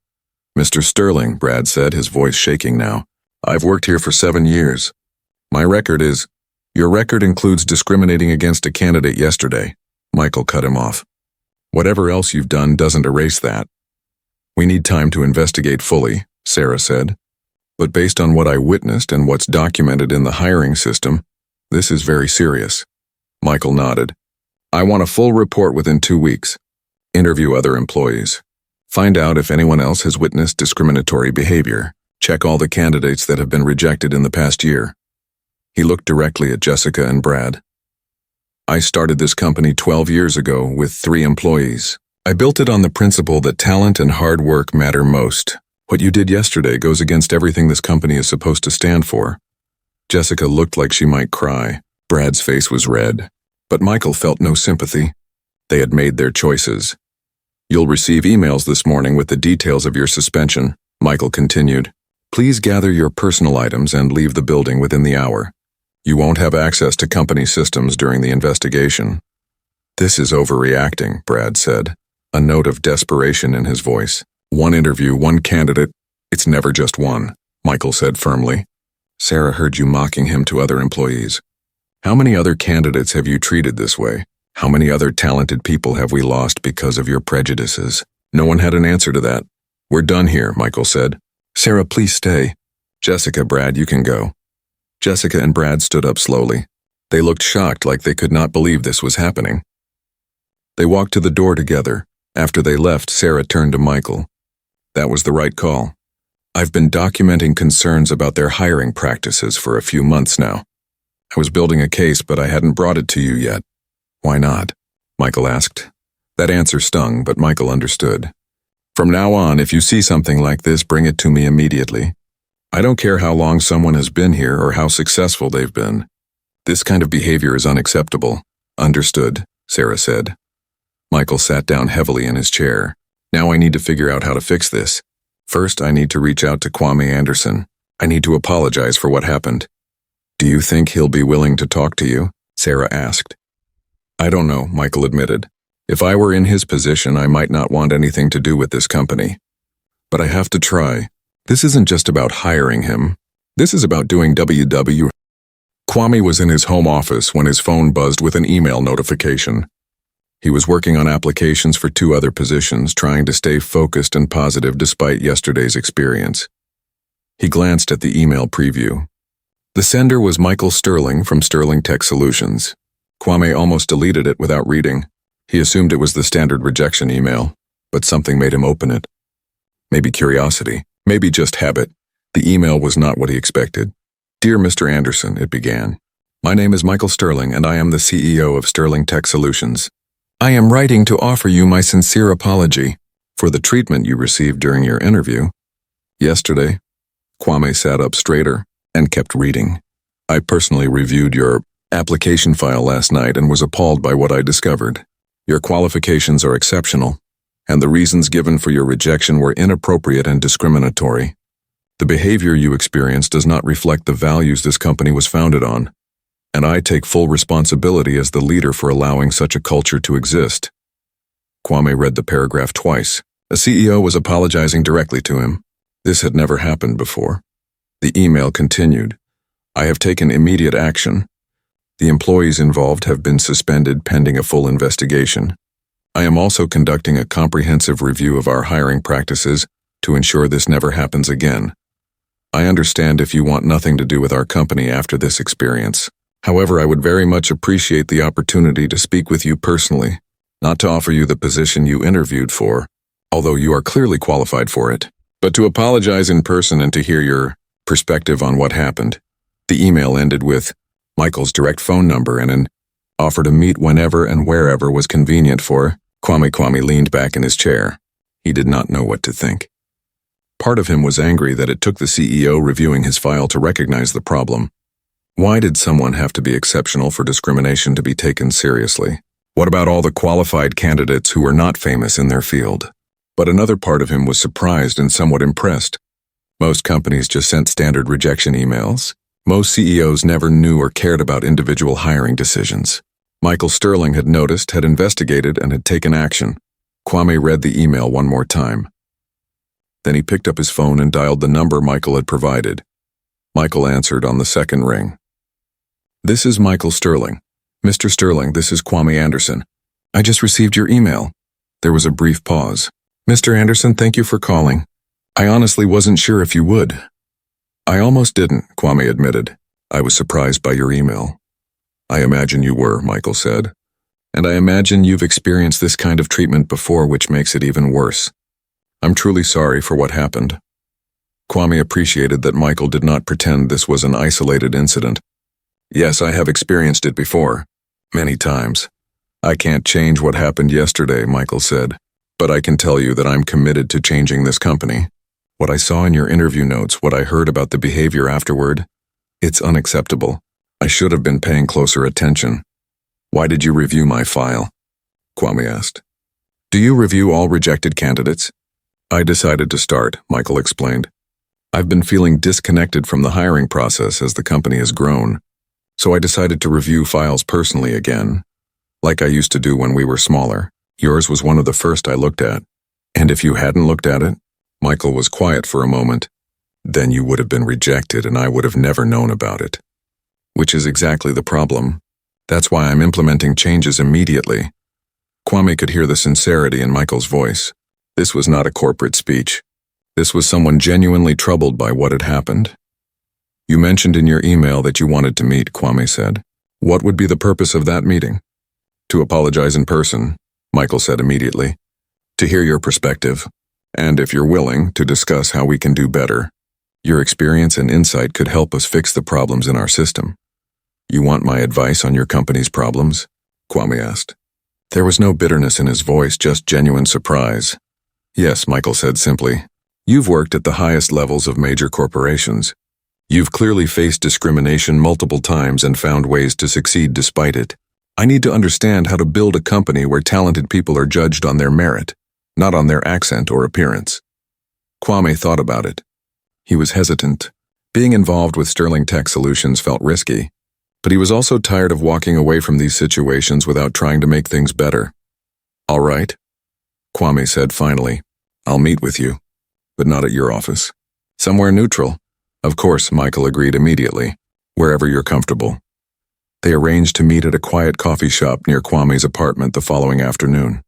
Mr. Sterling, Brad said, his voice shaking now. I've worked here for 7 years. My record is, your record includes discriminating against a candidate yesterday. Michael cut him off. Whatever else you've done doesn't erase that. We need time to investigate fully, Sarah said. But based on what I witnessed and what's documented in the hiring system, this is very serious. Michael nodded. I want a full report within 2 weeks. Interview other employees. Find out if anyone else has witnessed discriminatory behavior. Check all the candidates that have been rejected in the past year. He looked directly at Jessica and Brad. I started this company 12 years ago with 3 employees. I built it on the principle that talent and hard work matter most. What you did yesterday goes against everything this company is supposed to stand for. Jessica looked like she might cry. Brad's face was red. But Michael felt no sympathy. They had made their choices. You'll receive emails this morning with the details of your suspension, Michael continued. Please gather your personal items and leave the building within the hour. You won't have access to company systems during the investigation. This is overreacting, Brad said, a note of desperation in his voice. One interview, one candidate. It's never just one, Michael said firmly. Sarah heard you mocking him to other employees. How many other candidates have you treated this way? How many other talented people have we lost because of your prejudices? No one had an answer to that. We're done here, Michael said. Sarah, please stay. Jessica, Brad, you can go. Jessica and Brad stood up slowly. They looked shocked, like they could not believe this was happening. They walked to the door together. After they left, Sarah turned to Michael. That was the right call. I've been documenting concerns about their hiring practices for a few months now. I was building a case, but I hadn't brought it to you yet. Why not? Michael asked. That answer stung, but Michael understood. From now on, if you see something like this, bring it to me immediately. I don't care how long someone has been here or how successful they've been. This kind of behavior is unacceptable. Understood, Sarah said. Michael sat down heavily in his chair. Now I need to figure out how to fix this. First, I need to reach out to Kwame Anderson. I need to apologize for what happened. Do you think he'll be willing to talk to you? Sarah asked. I don't know, Michael admitted. If I were in his position, I might not want anything to do with this company. But I have to try. This isn't just about hiring him. This is about doing WW. Kwame was in his home office when his phone buzzed with an email notification. He was working on applications for 2 other positions, trying to stay focused and positive despite yesterday's experience. He glanced at the email preview. The sender was Michael Sterling from Sterling Tech Solutions. Kwame almost deleted it without reading. He assumed it was the standard rejection email, but something made him open it. Maybe curiosity, maybe just habit. The email was not what he expected. "Dear Mr. Anderson," it began. "My name is Michael Sterling, and I am the CEO of Sterling Tech Solutions. I am writing to offer you my sincere apology for the treatment you received during your interview yesterday." Kwame sat up straighter and kept reading. "I personally reviewed your application file last night and was appalled by what I discovered. Your qualifications are exceptional, and the reasons given for your rejection were inappropriate and discriminatory. The behavior you experienced does not reflect the values this company was founded on, and I take full responsibility as the leader for allowing such a culture to exist." Kwame read the paragraph twice. A CEO was apologizing directly to him. This had never happened before. The email continued. "I have taken immediate action. The employees involved have been suspended pending a full investigation. I am also conducting a comprehensive review of our hiring practices to ensure this never happens again. I understand if you want nothing to do with our company after this experience. However, I would very much appreciate the opportunity to speak with you personally, not to offer you the position you interviewed for, although you are clearly qualified for it, but to apologize in person and to hear your perspective on what happened." The email ended with Michael's direct phone number and an offer to meet whenever and wherever was convenient for Kwame. Kwame leaned back in his chair. He did not know what to think. Part of him was angry that it took the CEO reviewing his file to recognize the problem. Why did someone have to be exceptional for discrimination to be taken seriously? What about all the qualified candidates who were not famous in their field? But another part of him was surprised and somewhat impressed. Most companies just sent standard rejection emails. Most CEOs never knew or cared about individual hiring decisions. Michael Sterling had noticed, had investigated, and had taken action. Kwame read the email one more time. Then he picked up his phone and dialed the number Michael had provided. Michael answered on the second ring. "This is Michael Sterling. Mr. Sterling, this is Kwame Anderson. I just received your email." There was a brief pause. "Mr. Anderson, thank you for calling. I honestly wasn't sure if you would." "I almost didn't," Kwame admitted. "I was surprised by your email." "I imagine you were," Michael said. "And I imagine you've experienced this kind of treatment before, which makes it even worse. I'm truly sorry for what happened." Kwame appreciated that Michael did not pretend this was an isolated incident. "Yes, I have experienced it before. Many times. I can't change what happened yesterday," Michael said, "but I can tell you that I'm committed to changing this company. What I saw in your interview notes, what I heard about the behavior afterward, it's unacceptable. I should have been paying closer attention." "Why did you review my file?" Kwame asked. "Do you review all rejected candidates?" "I decided to start," Michael explained. "I've been feeling disconnected from the hiring process as the company has grown, so I decided to review files personally again, like I used to do when we were smaller. Yours was one of the first I looked at." "And if you hadn't looked at it?" Michael was quiet for a moment. "Then you would have been rejected and I would have never known about it." "Which is exactly the problem. That's why I'm implementing changes immediately." Kwame could hear the sincerity in Michael's voice. This was not a corporate speech. This was someone genuinely troubled by what had happened. "You mentioned in your email that you wanted to meet," Kwame said. "What would be the purpose of that meeting?" "To apologize in person," Michael said immediately. "To hear your perspective, and if you're willing, to discuss how we can do better. Your experience and insight could help us fix the problems in our system." "You want my advice on your company's problems?" Kwame asked. There was no bitterness in his voice, just genuine surprise. "Yes," Michael said simply. "You've worked at the highest levels of major corporations. You've clearly faced discrimination multiple times and found ways to succeed despite it. I need to understand how to build a company where talented people are judged on their merit, not on their accent or appearance." Kwame thought about it. He was hesitant. Being involved with Sterling Tech Solutions felt risky, but he was also tired of walking away from these situations without trying to make things better. "All right," Kwame said finally. "I'll meet with you, but not at your office. Somewhere neutral." "Of course," Michael agreed immediately. "Wherever you're comfortable." They arranged to meet at a quiet coffee shop near Kwame's apartment the following afternoon.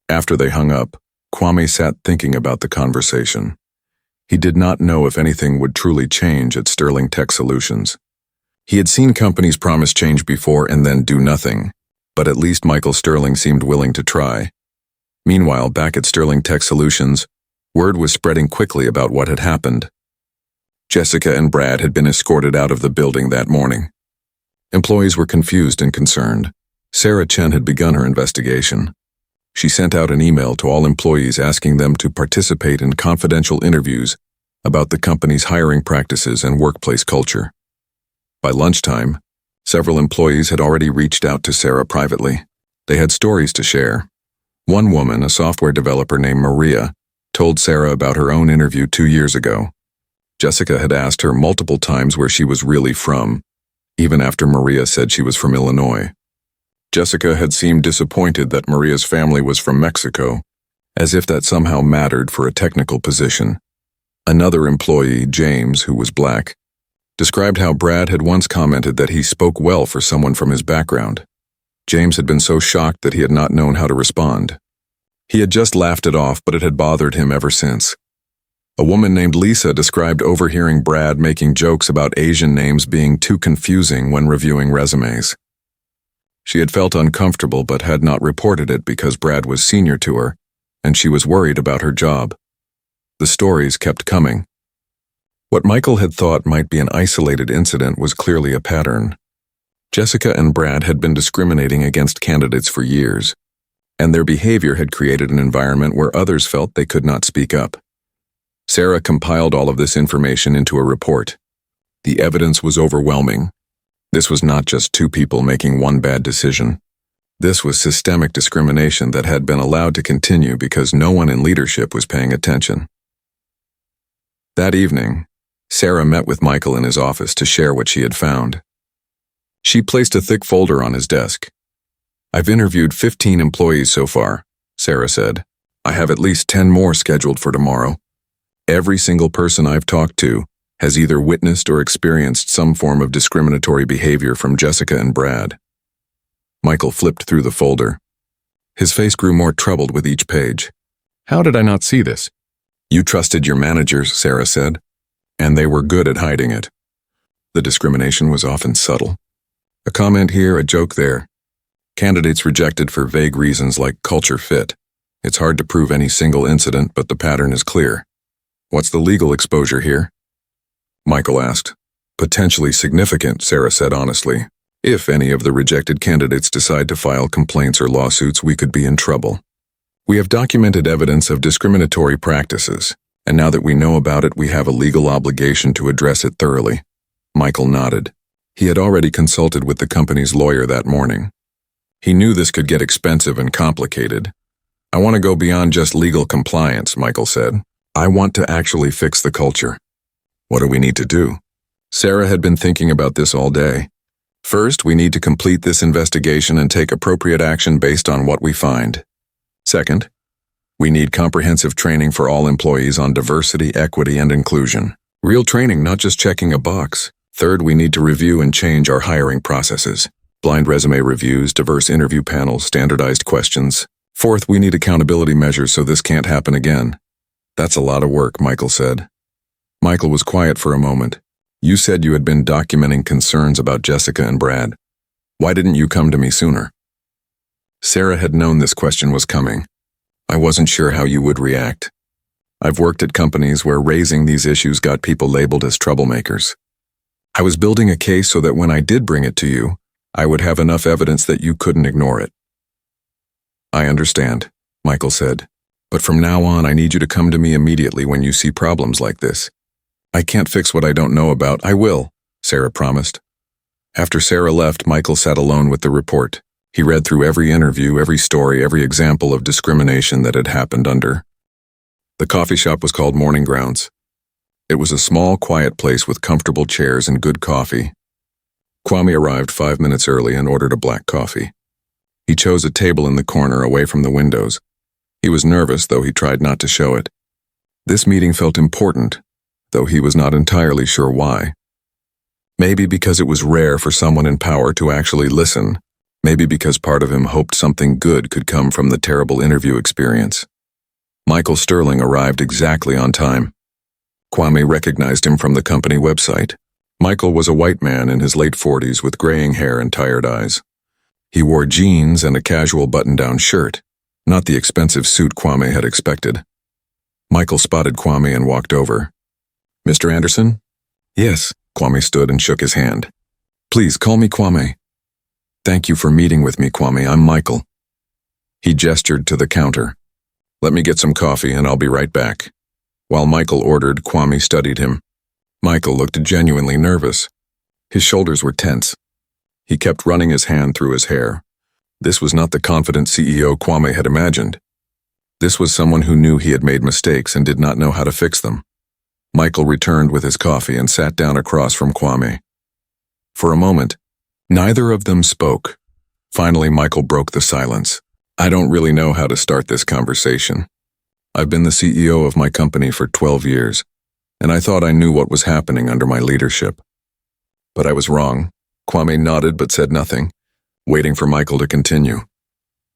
After they hung up, Kwame sat thinking about the conversation. He did not know if anything would truly change at Sterling Tech Solutions. He had seen companies promise change before and then do nothing, but at least Michael Sterling seemed willing to try. Meanwhile, back at Sterling Tech Solutions, word was spreading quickly about what had happened. Jessica and Brad had been escorted out of the building that morning. Employees were confused and concerned. Sarah Chen had begun her investigation. She sent out an email to all employees asking them to participate in confidential interviews about the company's hiring practices and workplace culture. By lunchtime, several employees had already reached out to Sarah privately. They had stories to share. One woman, a software developer named Maria, told Sarah about her own interview 2 years ago. Jessica had asked her multiple times where she was really from, even after Maria said she was from Illinois. Jessica had seemed disappointed that Maria's family was from Mexico, as if that somehow mattered for a technical position. Another employee, James, who was black, described how Brad had once commented that he spoke well for someone from his background. James had been so shocked that he had not known how to respond. He had just laughed it off, but it had bothered him ever since. A woman named Lisa described overhearing Brad making jokes about Asian names being too confusing when reviewing resumes. She had felt uncomfortable but had not reported it because Brad was senior to her, and she was worried about her job. The stories kept coming. What Michael had thought might be an isolated incident was clearly a pattern. Jessica and Brad had been discriminating against candidates for years, and their behavior had created an environment where others felt they could not speak up. Sarah compiled all of this information into a report. The evidence was overwhelming. This was not just two people making one bad decision. This was systemic discrimination that had been allowed to continue because no one in leadership was paying attention. That evening, Sarah met with Michael in his office to share what she had found. She placed a thick folder on his desk. "I've interviewed 15 employees so far," Sarah said. "I have at least 10 more scheduled for tomorrow. Every single person I've talked to has either witnessed or experienced some form of discriminatory behavior from Jessica and Brad." Michael flipped through the folder. His face grew more troubled with each page. "How did I not see this?" "You trusted your managers," Sarah said, "and they were good at hiding it." The discrimination was often subtle. A comment here, a joke there. Candidates rejected for vague reasons like culture fit. It's hard to prove any single incident, but the pattern is clear. "What's the legal exposure here?" Michael asked. "Potentially significant," Sarah said honestly. "If any of the rejected candidates decide to file complaints or lawsuits, we could be in trouble. We have documented evidence of discriminatory practices, and now that we know about it, we have a legal obligation to address it thoroughly." Michael nodded. He had already consulted with the company's lawyer that morning. He knew this could get expensive and complicated. "I want to go beyond just legal compliance," Michael said. "I want to actually fix the culture." "What do we need to do?" Sarah had been thinking about this all day. "First, we need to complete this investigation and take appropriate action based on what we find. Second, we need comprehensive training for all employees on diversity, equity, and inclusion. Real training, not just checking a box. Third, we need to review and change our hiring processes. Blind resume reviews, diverse interview panels, standardized questions. Fourth, we need accountability measures so this can't happen again." "That's a lot of work," Michael said. Michael was quiet for a moment. "You said you had been documenting concerns about Jessica and Brad. Why didn't you come to me sooner?" Sarah had known this question was coming. "I wasn't sure how you would react. I've worked at companies where raising these issues got people labeled as troublemakers. I was building a case so that when I did bring it to you, I would have enough evidence that you couldn't ignore it." "I understand," Michael said. "But from now on, I need you to come to me immediately when you see problems like this. I can't fix what I don't know about." "I will," Sarah promised. After Sarah left, Michael sat alone with the report. He read through every interview, every story, every example of discrimination that had happened under. The coffee shop was called Morning Grounds. It was a small, quiet place with comfortable chairs and good coffee. Kwame arrived 5 minutes early and ordered a black coffee. He chose a table in the corner away from the windows. He was nervous, though he tried not to show it. This meeting felt important, though he was not entirely sure why. Maybe because it was rare for someone in power to actually listen. Maybe because part of him hoped something good could come from the terrible interview experience. Michael Sterling arrived exactly on time. Kwame recognized him from the company website. Michael was a white man in his late 40s with graying hair and tired eyes. He wore jeans and a casual button-down shirt, not the expensive suit Kwame had expected. Michael spotted Kwame and walked over. "Mr. Anderson, Yes, Kwame stood and shook his hand. Please call me Kwame. Thank you for meeting with me, Kwame. I'm Michael. He gestured to the counter. Let me get some coffee and I'll be right back. While Michael ordered, Kwame studied him. Michael looked genuinely nervous. His shoulders were tense. He kept running his hand through his hair. This was not the confident CEO Kwame had imagined. This was someone who knew he had made mistakes and did not know how to fix them. Michael returned with his coffee and sat down across from Kwame. For a moment, neither of them spoke. Finally, Michael broke the silence. I don't really know how to start this conversation. I've been the CEO of my company for 12 years, and I thought I knew what was happening under my leadership. But I was wrong. Kwame nodded but said nothing, waiting for Michael to continue.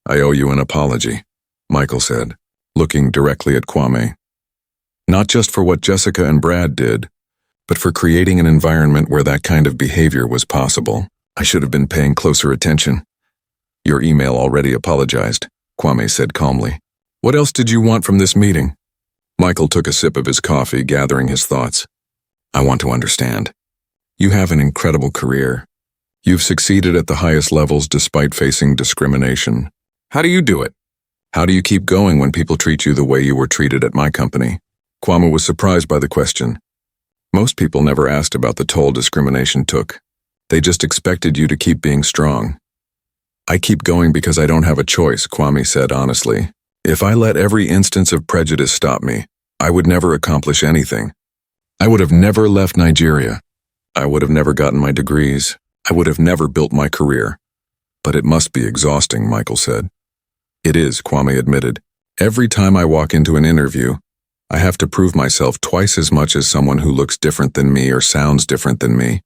I owe you an apology, Michael said, looking directly at Kwame. Not just for what Jessica and Brad did, but for creating an environment where that kind of behavior was possible. I should have been paying closer attention. Your email already apologized, Kwame said calmly. What else did you want from this meeting? Michael took a sip of his coffee, gathering his thoughts. I want to understand. You have an incredible career. You've succeeded at the highest levels despite facing discrimination. How do you do it? How do you keep going when people treat you the way you were treated at my company? Kwame was surprised by the question. Most people never asked about the toll discrimination took. They just expected you to keep being strong. I keep going because I don't have a choice, Kwame said honestly. If I let every instance of prejudice stop me, I would never accomplish anything. I would have never left Nigeria. I would have never gotten my degrees. I would have never built my career. But it must be exhausting, Michael said. It is, Kwame admitted. Every time I walk into an interview, I have to prove myself twice as much as someone who looks different than me or sounds different than me.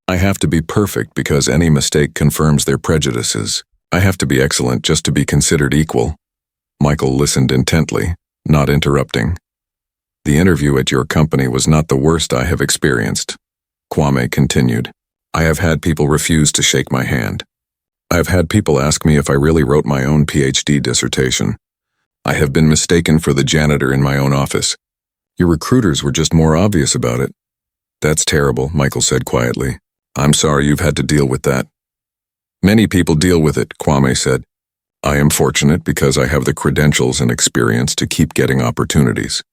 I have to be perfect because any mistake confirms their prejudices. I have to be excellent just to be considered equal. Michael listened intently, not interrupting. The interview at your company was not the worst I have experienced. Kwame continued. I have had people refuse to shake my hand. I have had people ask me if I really wrote my own PhD dissertation. I have been mistaken for the janitor in my own office. Your recruiters were just more obvious about it. That's terrible, Michael said quietly. I'm sorry you've had to deal with that. Many people deal with it, Kwame said. I am fortunate because I have the credentials and experience to keep getting opportunities.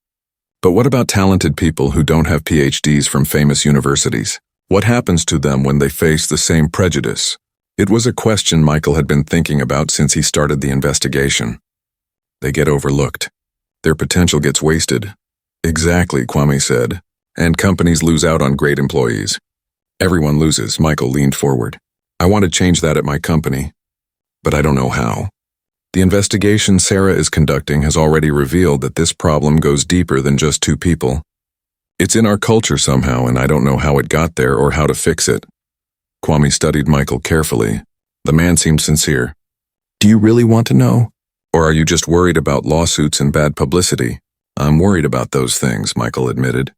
But what about talented people who don't have PhDs from famous universities? What happens to them when they face the same prejudice? It was a question Michael had been thinking about since he started the investigation. They get overlooked. Their potential gets wasted. Exactly, Kwame said. And companies lose out on great employees. Everyone loses, Michael leaned forward. I want to change that at my company, but I don't know how. The investigation Sarah is conducting has already revealed that this problem goes deeper than just two people. It's in our culture somehow, and I don't know how it got there or how to fix it. Kwame studied Michael carefully. The man seemed sincere. Do you really want to know? Or are you just worried about lawsuits and bad publicity? I'm worried about those things, Michael admitted.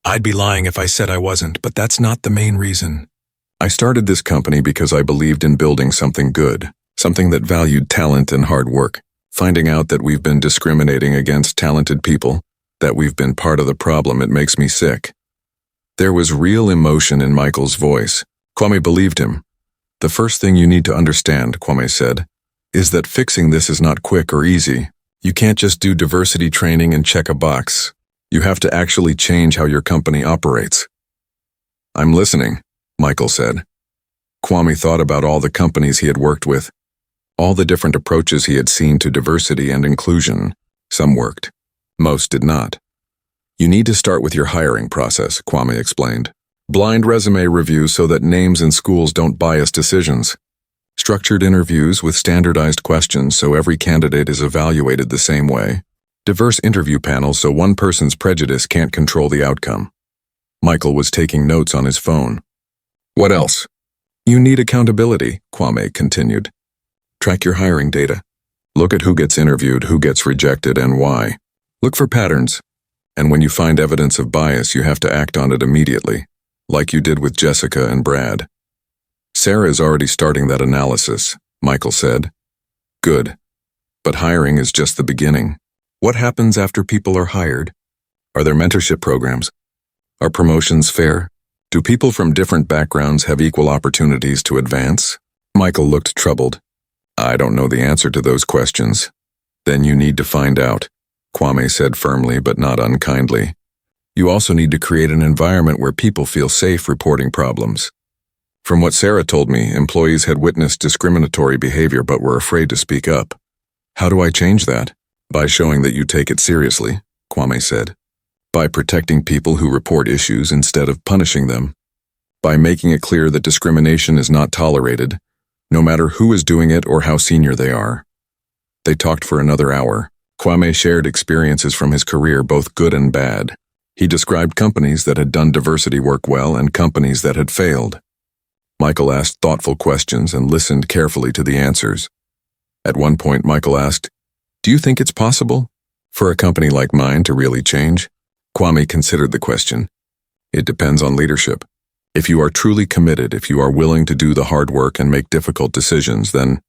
I'd be lying if I said I wasn't, but that's not the main reason. I started this company because I believed in building something good, something that valued talent and hard work. Finding out that we've been discriminating against talented people, that we've been part of the problem, it makes me sick. There was real emotion in Michael's voice. Kwame believed him. The first thing you need to understand, Kwame said, is that fixing this is not quick or easy. You can't just do diversity training and check a box. You have to actually change how your company operates. I'm listening, Michael said. Kwame thought about all the companies he had worked with, all the different approaches he had seen to diversity and inclusion. Some worked. Most did not. You need to start with your hiring process, Kwame explained. Blind resume reviews so that names in schools don't bias decisions. Structured interviews with standardized questions so every candidate is evaluated the same way. Diverse interview panels so one person's prejudice can't control the outcome. Michael was taking notes on his phone. What else? You need accountability, Kwame continued. Track your hiring data. Look at who gets interviewed, who gets rejected, and why. Look for patterns. And when you find evidence of bias, you have to act on it immediately, like you did with Jessica and Brad. Sarah is already starting that analysis, Michael said. Good. But hiring is just the beginning. What happens after people are hired? Are there mentorship programs? Are promotions fair? Do people from different backgrounds have equal opportunities to advance? Michael looked troubled. I don't know the answer to those questions. Then you need to find out, Kwame said firmly but not unkindly. You also need to create an environment where people feel safe reporting problems. From what Sarah told me, employees had witnessed discriminatory behavior but were afraid to speak up. How do I change that? By showing that you take it seriously, Kwame said. By protecting people who report issues instead of punishing them. By making it clear that discrimination is not tolerated, no matter who is doing it or how senior they are. They talked for another hour. Kwame shared experiences from his career, both good and bad. He described companies that had done diversity work well and companies that had failed. Michael asked thoughtful questions and listened carefully to the answers. At one point, Michael asked, "Do you think it's possible for a company like mine to really change?" Kwame considered the question. It depends on leadership. If you are truly committed, if you are willing to do the hard work and make difficult decisions, then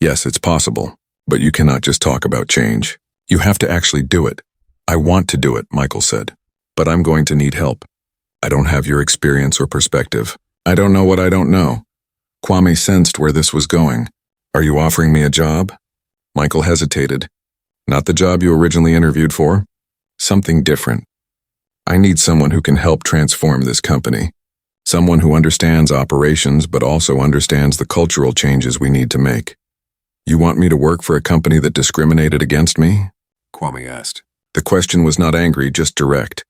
yes, it's possible. But you cannot just talk about change. You have to actually do it. I want to do it, Michael said. But I'm going to need help. I don't have your experience or perspective. I don't know what I don't know. Kwame sensed where this was going. Are you offering me a job? Michael hesitated. Not the job you originally interviewed for? Something different. I need someone who can help transform this company. Someone who understands operations but also understands the cultural changes we need to make. You want me to work for a company that discriminated against me? Kwame asked. The question was not angry, just direct.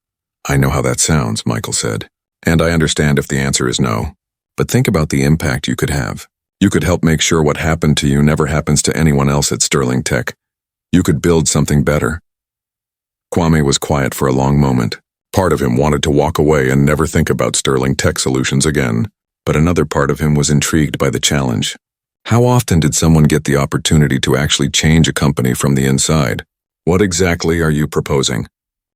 I know how that sounds, Michael said. And I understand if the answer is no. But think about the impact you could have. You could help make sure what happened to you never happens to anyone else at Sterling Tech. You could build something better. Kwame was quiet for a long moment. Part of him wanted to walk away and never think about Sterling Tech Solutions again, but another part of him was intrigued by the challenge. How often did someone get the opportunity to actually change a company from the inside? What exactly are you proposing?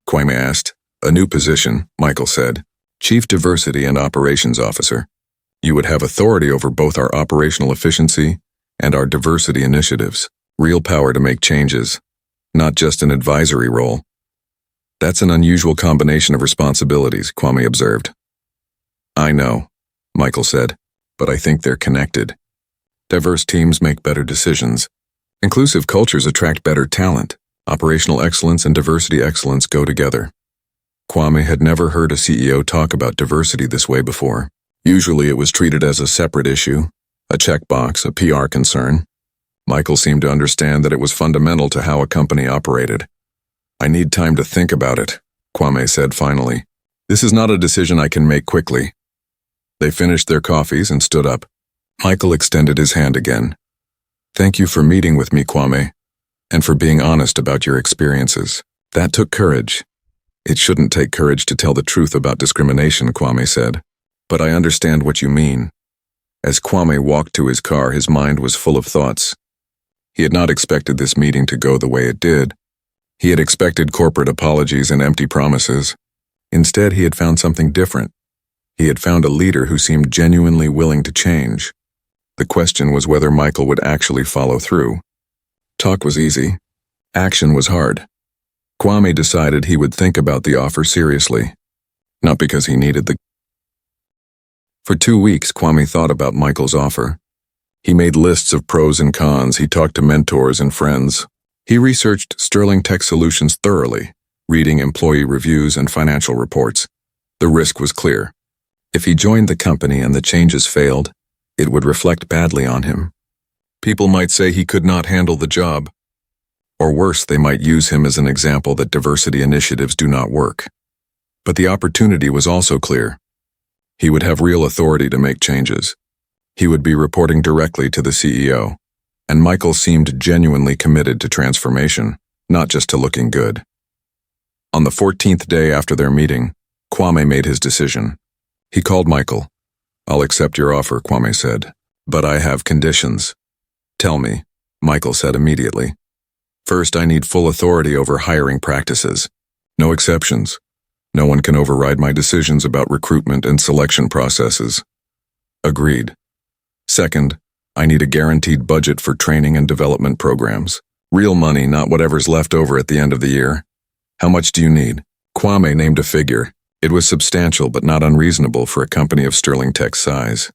Kwame asked. A new position, Michael said. Chief Diversity and Operations Officer. You would have authority over both our operational efficiency and our diversity initiatives. Real power to make changes, not just an advisory role. That's an unusual combination of responsibilities, Kwame observed. I know, Michael said, but I think they're connected. Diverse teams make better decisions. Inclusive cultures attract better talent. Operational excellence and diversity excellence go together. Kwame had never heard a CEO talk about diversity this way before. Usually it was treated as a separate issue, a checkbox, a PR concern. Michael seemed to understand that it was fundamental to how a company operated. I need time to think about it, Kwame said finally. This is not a decision I can make quickly. They finished their coffees and stood up. Michael extended his hand again. Thank you for meeting with me, Kwame, and for being honest about your experiences. That took courage. It shouldn't take courage to tell the truth about discrimination, Kwame said. But I understand what you mean. As Kwame walked to his car, his mind was full of thoughts. He had not expected this meeting to go the way it did. He had expected corporate apologies and empty promises. Instead, he had found something different. He had found a leader who seemed genuinely willing to change. The question was whether Michael would actually follow through. Talk was easy. Action was hard. Kwame decided he would think about the offer seriously, not because he needed the... For 2 weeks, Kwame thought about Michael's offer. He made lists of pros and cons. He talked to mentors and friends. He researched Sterling Tech Solutions thoroughly, reading employee reviews and financial reports. The risk was clear. If he joined the company and the changes failed, it would reflect badly on him. People might say he could not handle the job. Or worse, they might use him as an example that diversity initiatives do not work. But the opportunity was also clear. He would have real authority to make changes. He would be reporting directly to the CEO. And Michael seemed genuinely committed to transformation, not just to looking good. On the 14th day after their meeting, Kwame made his decision. He called Michael. I'll accept your offer, Kwame said, but I have conditions. Tell me, Michael said immediately. First, I need full authority over hiring practices. No exceptions. No one can override my decisions about recruitment and selection processes. Agreed. Second, I need a guaranteed budget for training and development programs. Real money, not whatever's left over at the end of the year. How much do you need? Kwame named a figure. It was substantial but not unreasonable for a company of Sterling Tech's size.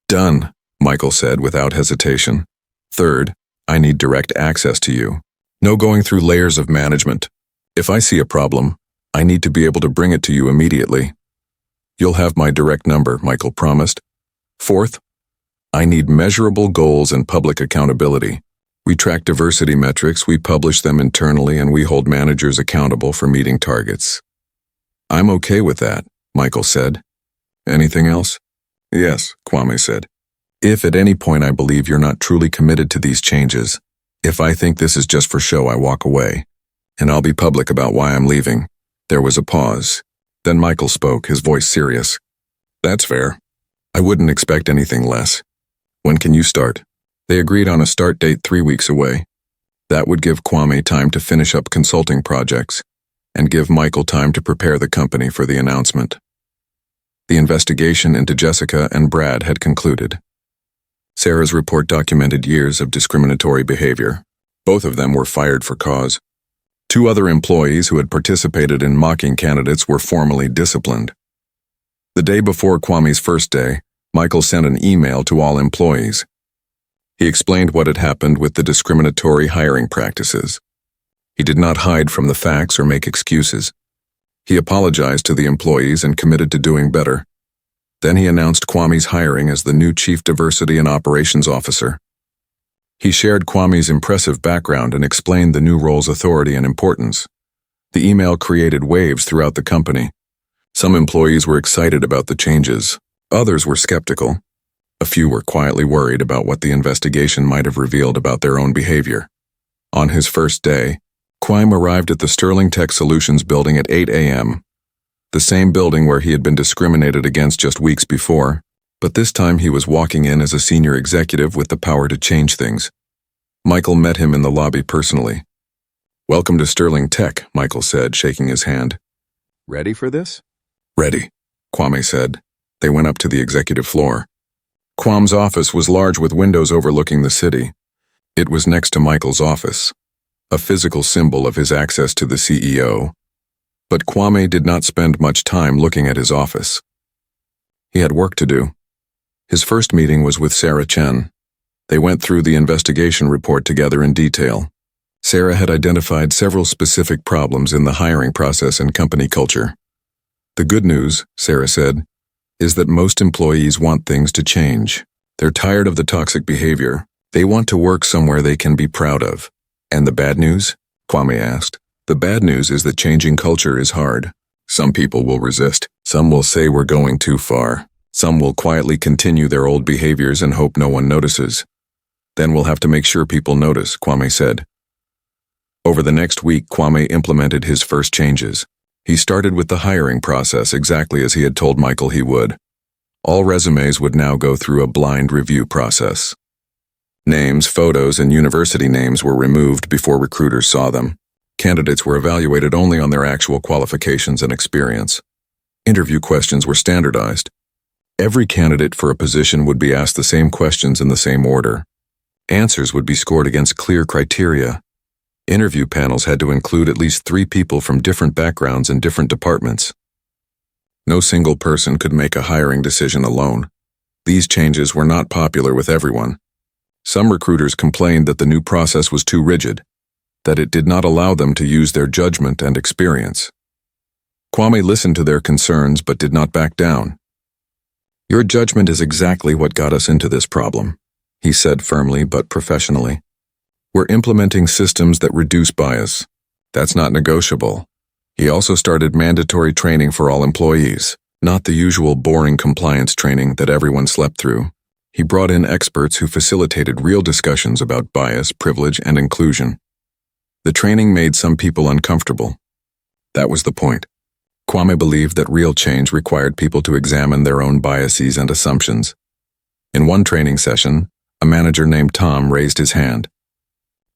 Done, Michael said without hesitation. Third, I need direct access to you. No going through layers of management. If I see a problem, I need to be able to bring it to you immediately. You'll have my direct number, Michael promised. Fourth, I need measurable goals and public accountability. We track diversity metrics, we publish them internally, and we hold managers accountable for meeting targets. I'm okay with that, Michael said. Anything else? Yes, Kwame said. If at any point I believe you're not truly committed to these changes, if I think this is just for show, I walk away, and I'll be public about why I'm leaving. There was a pause. Then Michael spoke, his voice serious. That's fair. I wouldn't expect anything less. When can you start? They agreed on a start date 3 weeks away. That would give Kwame time to finish up consulting projects and give Michael time to prepare the company for the announcement. The investigation into Jessica and Brad had concluded. Sarah's report documented years of discriminatory behavior. Both of them were fired for cause. 2 other employees who had participated in mocking candidates were formally disciplined. The day before Kwame's first day, Michael sent an email to all employees. He explained what had happened with the discriminatory hiring practices. He did not hide from the facts or make excuses. He apologized to the employees and committed to doing better. Then he announced Kwame's hiring as the new Chief Diversity and Operations Officer. He shared Kwame's impressive background and explained the new role's authority and importance. The email created waves throughout the company. Some employees were excited about the changes. Others were skeptical. A few were quietly worried about what the investigation might have revealed about their own behavior. On his first day, Kwame arrived at the Sterling Tech Solutions building at 8 a.m., the same building where he had been discriminated against just weeks before, but this time he was walking in as a senior executive with the power to change things. Michael met him in the lobby personally. Welcome to Sterling Tech, Michael said, shaking his hand. Ready for this? Ready, Kwame said. They went up to the executive floor. Kwame's office was large with windows overlooking the city. It was next to Michael's office, a physical symbol of his access to the CEO. But Kwame did not spend much time looking at his office. He had work to do. His first meeting was with Sarah Chen. They went through the investigation report together in detail. Sarah had identified several specific problems in the hiring process and company culture. The good news, Sarah said, is that most employees want things to change. They're tired of the toxic behavior. They want to work somewhere they can be proud of. And the bad news? Kwame asked. The bad news is that changing culture is hard. Some people will resist. Some will say we're going too far. Some will quietly continue their old behaviors and hope no one notices. Then we'll have to make sure people notice, Kwame said. Over the next week, Kwame implemented his first changes. He started with the hiring process exactly as he had told Michael he would. All resumes would now go through a blind review process. Names, photos, and university names were removed before recruiters saw them. Candidates were evaluated only on their actual qualifications and experience. Interview questions were standardized. Every candidate for a position would be asked the same questions in the same order. Answers would be scored against clear criteria. Interview panels had to include at least 3 people from different backgrounds and different departments. No single person could make a hiring decision alone. These changes were not popular with everyone. Some recruiters complained that the new process was too rigid, that it did not allow them to use their judgment and experience. Kwame listened to their concerns but did not back down. Your judgment is exactly what got us into this problem, he said firmly but professionally. We're implementing systems that reduce bias. That's not negotiable. He also started mandatory training for all employees, not the usual boring compliance training that everyone slept through. He brought in experts who facilitated real discussions about bias, privilege, and inclusion. The training made some people uncomfortable. That was the point. Kwame believed that real change required people to examine their own biases and assumptions. In one training session, a manager named Tom raised his hand.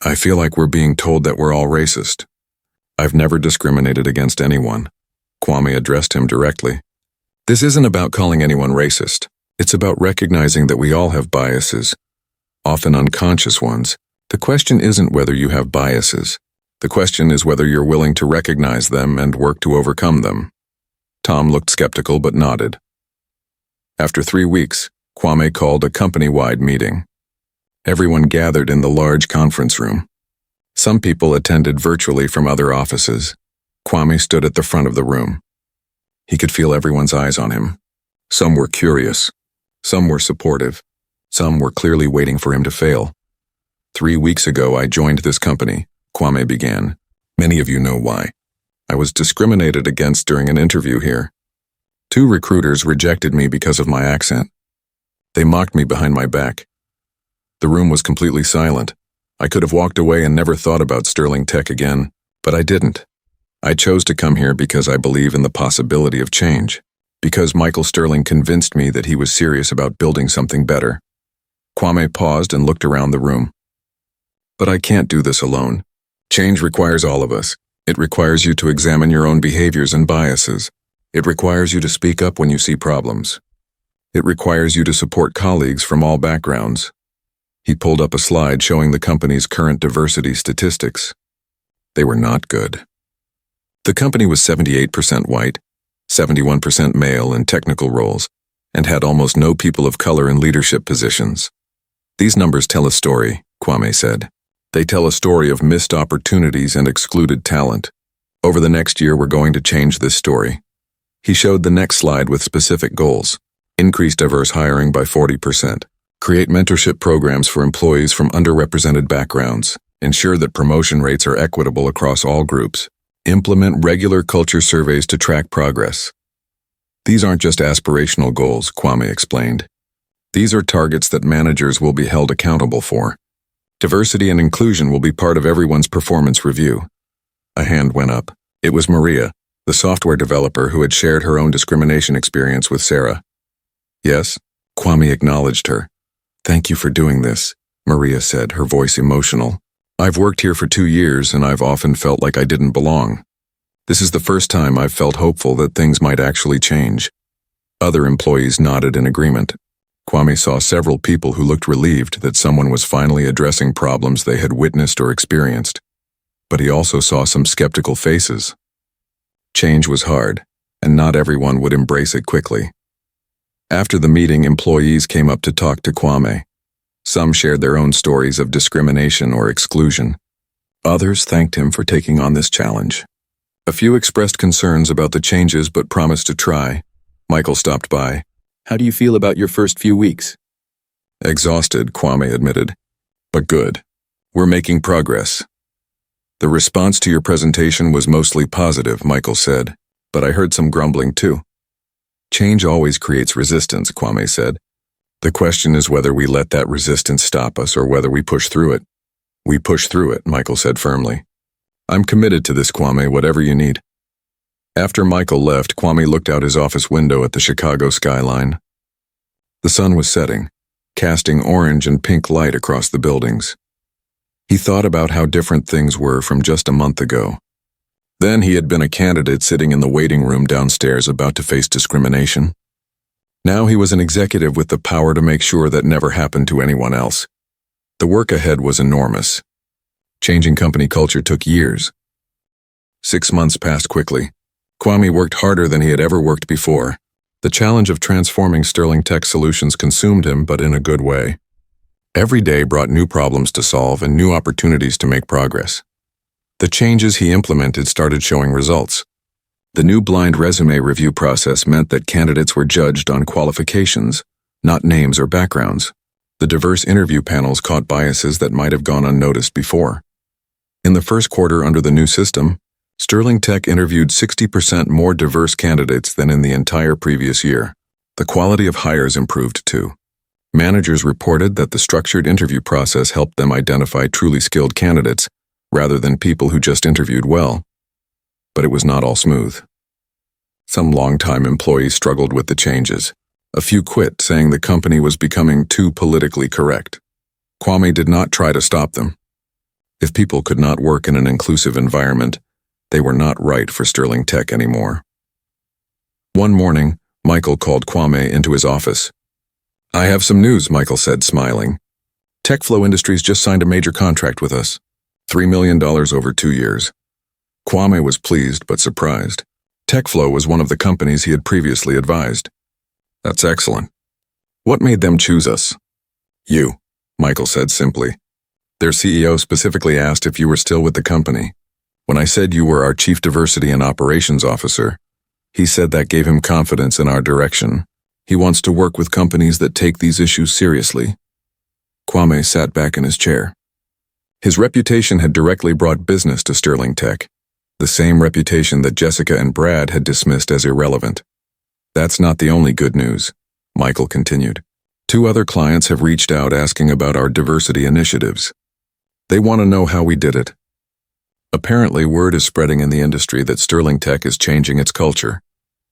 I feel like we're being told that we're all racist. I've never discriminated against anyone. Kwame addressed him directly. This isn't about calling anyone racist. It's about recognizing that we all have biases, often unconscious ones. The question isn't whether you have biases. The question is whether you're willing to recognize them and work to overcome them. Tom looked skeptical but nodded. After 3 weeks, Kwame called a company-wide meeting. Everyone gathered in the large conference room. Some people attended virtually from other offices. Kwame stood at the front of the room. He could feel everyone's eyes on him. Some were curious. Some were supportive. Some were clearly waiting for him to fail. 3 weeks ago, I joined this company, Kwame began. Many of you know why. I was discriminated against during an interview here. 2 recruiters rejected me because of my accent. They mocked me behind my back. The room was completely silent. I could have walked away and never thought about Sterling Tech again, but I didn't. I chose to come here because I believe in the possibility of change, because Michael Sterling convinced me that he was serious about building something better. Kwame paused and looked around the room. But I can't do this alone. Change requires all of us. It requires you to examine your own behaviors and biases. It requires you to speak up when you see problems. It requires you to support colleagues from all backgrounds. He pulled up a slide showing the company's current diversity statistics. They were not good. The company was 78% white, 71% male in technical roles, and had almost no people of color in leadership positions. These numbers tell a story, Kwame said. They tell a story of missed opportunities and excluded talent. Over the next year, we're going to change this story. He showed the next slide with specific goals. Increase diverse hiring by 40%. Create mentorship programs for employees from underrepresented backgrounds. Ensure that promotion rates are equitable across all groups. Implement regular culture surveys to track progress. These aren't just aspirational goals, Kwame explained. These are targets that managers will be held accountable for. Diversity and inclusion will be part of everyone's performance review. A hand went up. It was Maria, the software developer who had shared her own discrimination experience with Sarah. Yes, Kwame acknowledged her. Thank you for doing this, Maria said, her voice emotional. I've worked here for 2 years and I've often felt like I didn't belong. This is the first time I've felt hopeful that things might actually change. Other employees nodded in agreement. Kwame saw several people who looked relieved that someone was finally addressing problems they had witnessed or experienced. But he also saw some skeptical faces. Change was hard, and not everyone would embrace it quickly. After the meeting, employees came up to talk to Kwame. Some shared their own stories of discrimination or exclusion. Others thanked him for taking on this challenge. A few expressed concerns about the changes but promised to try. Michael stopped by. How do you feel about your first few weeks? Exhausted, Kwame admitted. But good. We're making progress. The response to your presentation was mostly positive, Michael said, but I heard some grumbling too. Change always creates resistance, Kwame said. The question is whether we let that resistance stop us or whether we push through it. We push through it, Michael said firmly. I'm committed to this, Kwame, whatever you need. After Michael left, Kwame looked out his office window at the Chicago skyline. The sun was setting, casting orange and pink light across the buildings. He thought about how different things were from just a month ago. Then he had been a candidate sitting in the waiting room downstairs about to face discrimination. Now he was an executive with the power to make sure that never happened to anyone else. The work ahead was enormous. Changing company culture took years. 6 months passed quickly. Kwame worked harder than he had ever worked before. The challenge of transforming Sterling Tech Solutions consumed him, but in a good way. Every day brought new problems to solve and new opportunities to make progress. The changes he implemented started showing results. The new blind resume review process meant that candidates were judged on qualifications, not names or backgrounds. The diverse interview panels caught biases that might have gone unnoticed before. In the first quarter under the new system, Sterling Tech interviewed 60% more diverse candidates than in the entire previous year. The quality of hires improved too. Managers reported that the structured interview process helped them identify truly skilled candidates, rather than people who just interviewed well. But it was not all smooth. Some longtime employees struggled with the changes. A few quit, saying the company was becoming too politically correct. Kwame did not try to stop them. If people could not work in an inclusive environment, they were not right for Sterling Tech anymore. One morning, Michael called Kwame into his office. I have some news, Michael said, smiling. TechFlow Industries just signed a major contract with us. $3 million over 2 years. Kwame was pleased but surprised. TechFlow was one of the companies he had previously advised. That's excellent. What made them choose us? You, Michael said simply. Their CEO specifically asked if you were still with the company. When I said you were our Chief Diversity and Operations Officer, he said that gave him confidence in our direction. He wants to work with companies that take these issues seriously. Kwame sat back in his chair. His reputation had directly brought business to Sterling Tech, the same reputation that Jessica and Brad had dismissed as irrelevant. That's not the only good news, Michael continued. 2 other clients have reached out asking about our diversity initiatives. They want to know how we did it. Apparently, word is spreading in the industry that Sterling Tech is changing its culture,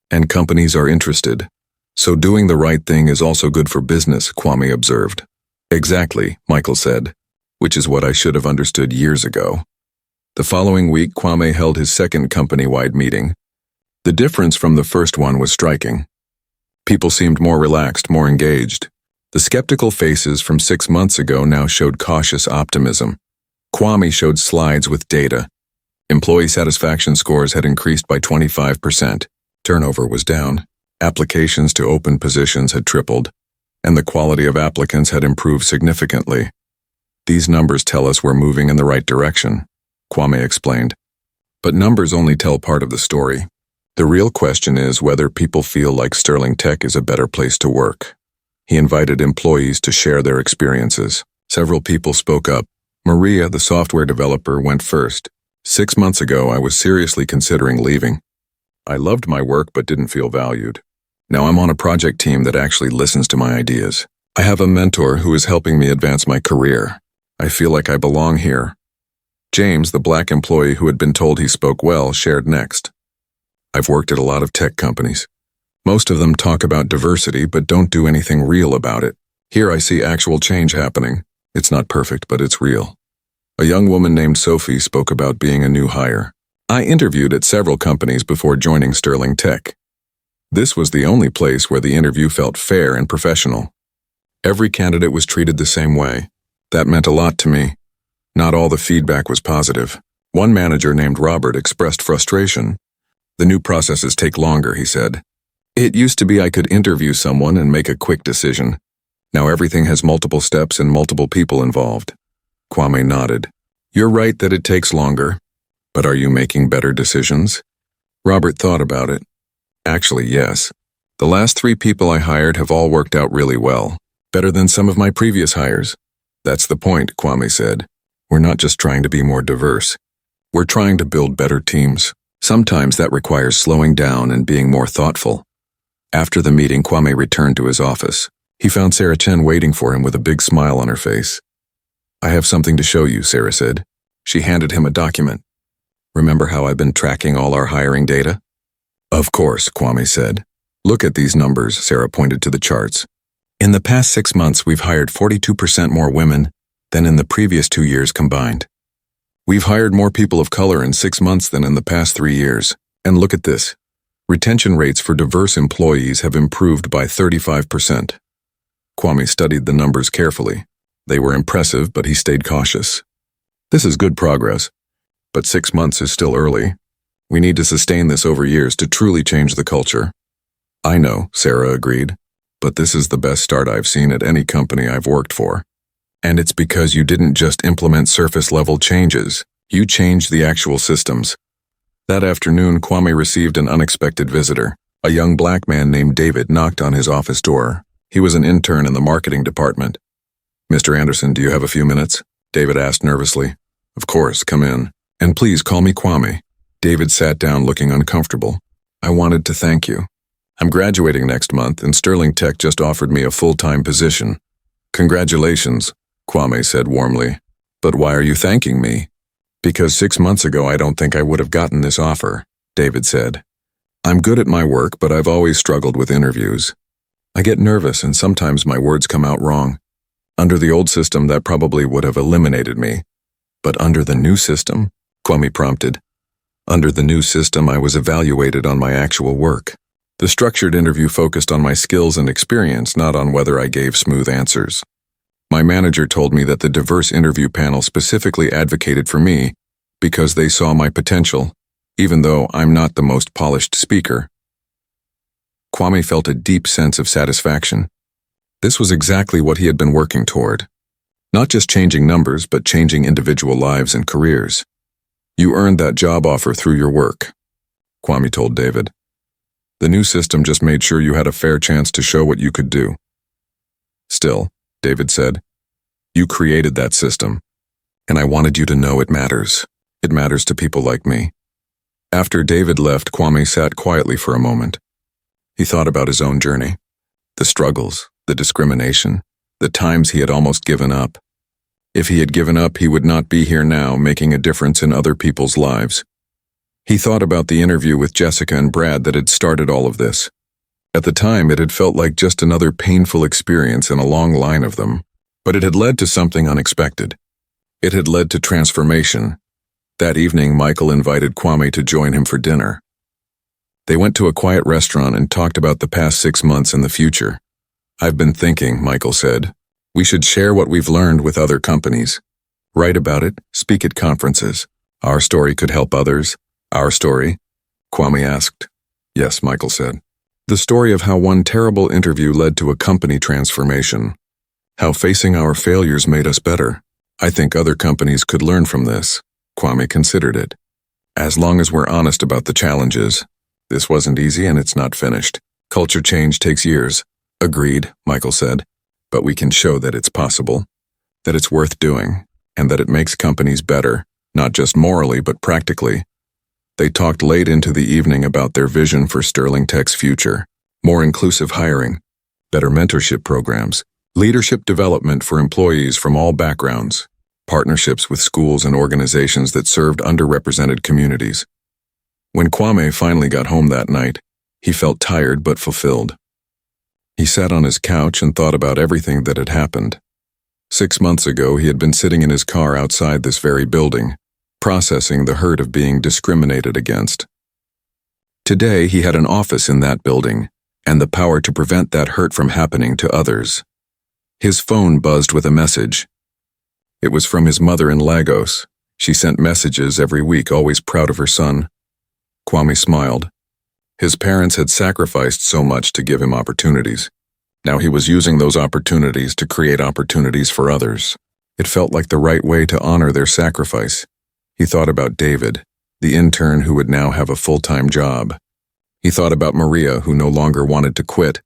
and companies are interested. So doing the right thing is also good for business, Kwame observed. Exactly, Michael said, which is what I should have understood years ago. The following week, Kwame held his second company-wide meeting. The difference from the first one was striking. People seemed more relaxed, more engaged. The skeptical faces from 6 months ago now showed cautious optimism. Kwame showed slides with data. Employee satisfaction scores had increased by 25%. Turnover was down. Applications to open positions had tripled, and the quality of applicants had improved significantly. These numbers tell us we're moving in the right direction, Kwame explained. But numbers only tell part of the story. The real question is whether people feel like Sterling Tech is a better place to work. He invited employees to share their experiences. Several people spoke up. Maria, the software developer, went first. 6 months ago, I was seriously considering leaving. I loved my work but didn't feel valued. Now I'm on a project team that actually listens to my ideas. I have a mentor who is helping me advance my career. I feel like I belong here. James, the black employee who had been told he spoke well, shared next. I've worked at a lot of tech companies. Most of them talk about diversity but don't do anything real about it. Here I see actual change happening. It's not perfect, but it's real. A young woman named Sophie spoke about being a new hire. I interviewed at several companies before joining Sterling Tech. This was the only place where the interview felt fair and professional. Every candidate was treated the same way. That meant a lot to me. Not all the feedback was positive. One manager named Robert expressed frustration. The new processes take longer, he said. It used to be I could interview someone and make a quick decision. Now everything has multiple steps and multiple people involved. Kwame nodded. You're right that it takes longer. But are you making better decisions? Robert thought about it. Actually, yes. The last 3 people I hired have all worked out really well. Better than some of my previous hires. That's the point, Kwame said. We're not just trying to be more diverse. We're trying to build better teams. Sometimes that requires slowing down and being more thoughtful. After the meeting, Kwame returned to his office. He found Sarah Chen waiting for him with a big smile on her face. I have something to show you, Sarah said. She handed him a document. Remember how I've been tracking all our hiring data? Of course, Kwame said. Look at these numbers, Sarah pointed to the charts. In the past 6 months, we've hired 42% more women than in the previous 2 years combined. We've hired more people of color in 6 months than in the past 3 years. And look at this. Retention rates for diverse employees have improved by 35%. Kwame studied the numbers carefully. They were impressive, but he stayed cautious. This is good progress, but 6 months is still early. We need to sustain this over years to truly change the culture. I know, Sarah agreed, but this is the best start I've seen at any company I've worked for. And it's because you didn't just implement surface-level changes, you changed the actual systems. That afternoon, Kwame received an unexpected visitor. A young black man named David knocked on his office door. He was an intern in the marketing department. Mr. Anderson, do you have a few minutes? David asked nervously. Of course, come in. And please call me Kwame. David sat down looking uncomfortable. I wanted to thank you. I'm graduating next month and Sterling Tech just offered me a full-time position. Congratulations, Kwame said warmly. But why are you thanking me? Because 6 months ago I don't think I would have gotten this offer, David said. I'm good at my work, but I've always struggled with interviews. I get nervous and sometimes my words come out wrong. Under the old system, that probably would have eliminated me. But under the new system, Kwame prompted. Under the new system, I was evaluated on my actual work. The structured interview focused on my skills and experience, not on whether I gave smooth answers. My manager told me that the diverse interview panel specifically advocated for me because they saw my potential. even though I'm not the most polished speaker. Kwame felt a deep sense of satisfaction. This was exactly what he had been working toward. Not just changing numbers, but changing individual lives and careers. You earned that job offer through your work, Kwame told David. The new system just made sure you had a fair chance to show what you could do. Still, David said, you created that system, and I wanted you to know it matters. It matters to people like me. After David left, Kwame sat quietly for a moment. He thought about his own journey, the struggles, the discrimination, the times he had almost given up. If he had given up, he would not be here now, making a difference in other people's lives. He thought about the interview with Jessica and Brad that had started all of this. At the time, it had felt like just another painful experience in a long line of them, but it had led to something unexpected. It had led to transformation. That evening, Michael invited Kwame to join him for dinner. They went to a quiet restaurant and talked about the past 6 months and the future. I've been thinking, Michael said. We should share what we've learned with other companies. Write about it, speak at conferences. Our story could help others. Our story? Kwame asked. Yes, Michael said. The story of how one terrible interview led to a company transformation. How facing our failures made us better. I think other companies could learn from this. Kwame considered it. As long as we're honest about the challenges. This wasn't easy and it's not finished. Culture change takes years. Agreed, Michael said. But we can show that it's possible, that it's worth doing, and that it makes companies better, not just morally but practically. They talked late into the evening about their vision for Sterling Tech's future. More inclusive hiring, better mentorship programs, leadership development for employees from all backgrounds, partnerships with schools and organizations that served underrepresented communities. When Kwame finally got home that night, he felt tired but fulfilled. He sat on his couch and thought about everything that had happened. 6 months ago, he had been sitting in his car outside this very building, processing the hurt of being discriminated against. Today, he had an office in that building, and the power to prevent that hurt from happening to others. His phone buzzed with a message. It was from his mother in Lagos. She sent messages every week, always proud of her son. Kwame smiled. His parents had sacrificed so much to give him opportunities. Now he was using those opportunities to create opportunities for others. It felt like the right way to honor their sacrifice. He thought about David, the intern who would now have a full-time job. He thought about Maria, who no longer wanted to quit.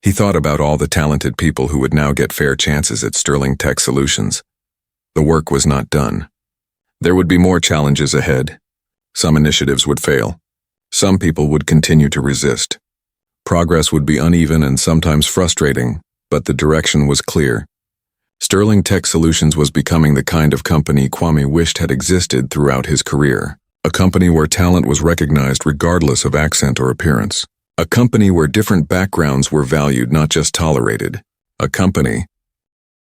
He thought about all the talented people who would now get fair chances at Sterling Tech Solutions. The work was not done. There would be more challenges ahead. Some initiatives would fail. Some people would continue to resist. Progress would be uneven and sometimes frustrating, but the direction was clear. Sterling Tech Solutions was becoming the kind of company Kwame wished had existed throughout his career. A company where talent was recognized regardless of accent or appearance. A company where different backgrounds were valued, not just tolerated. A company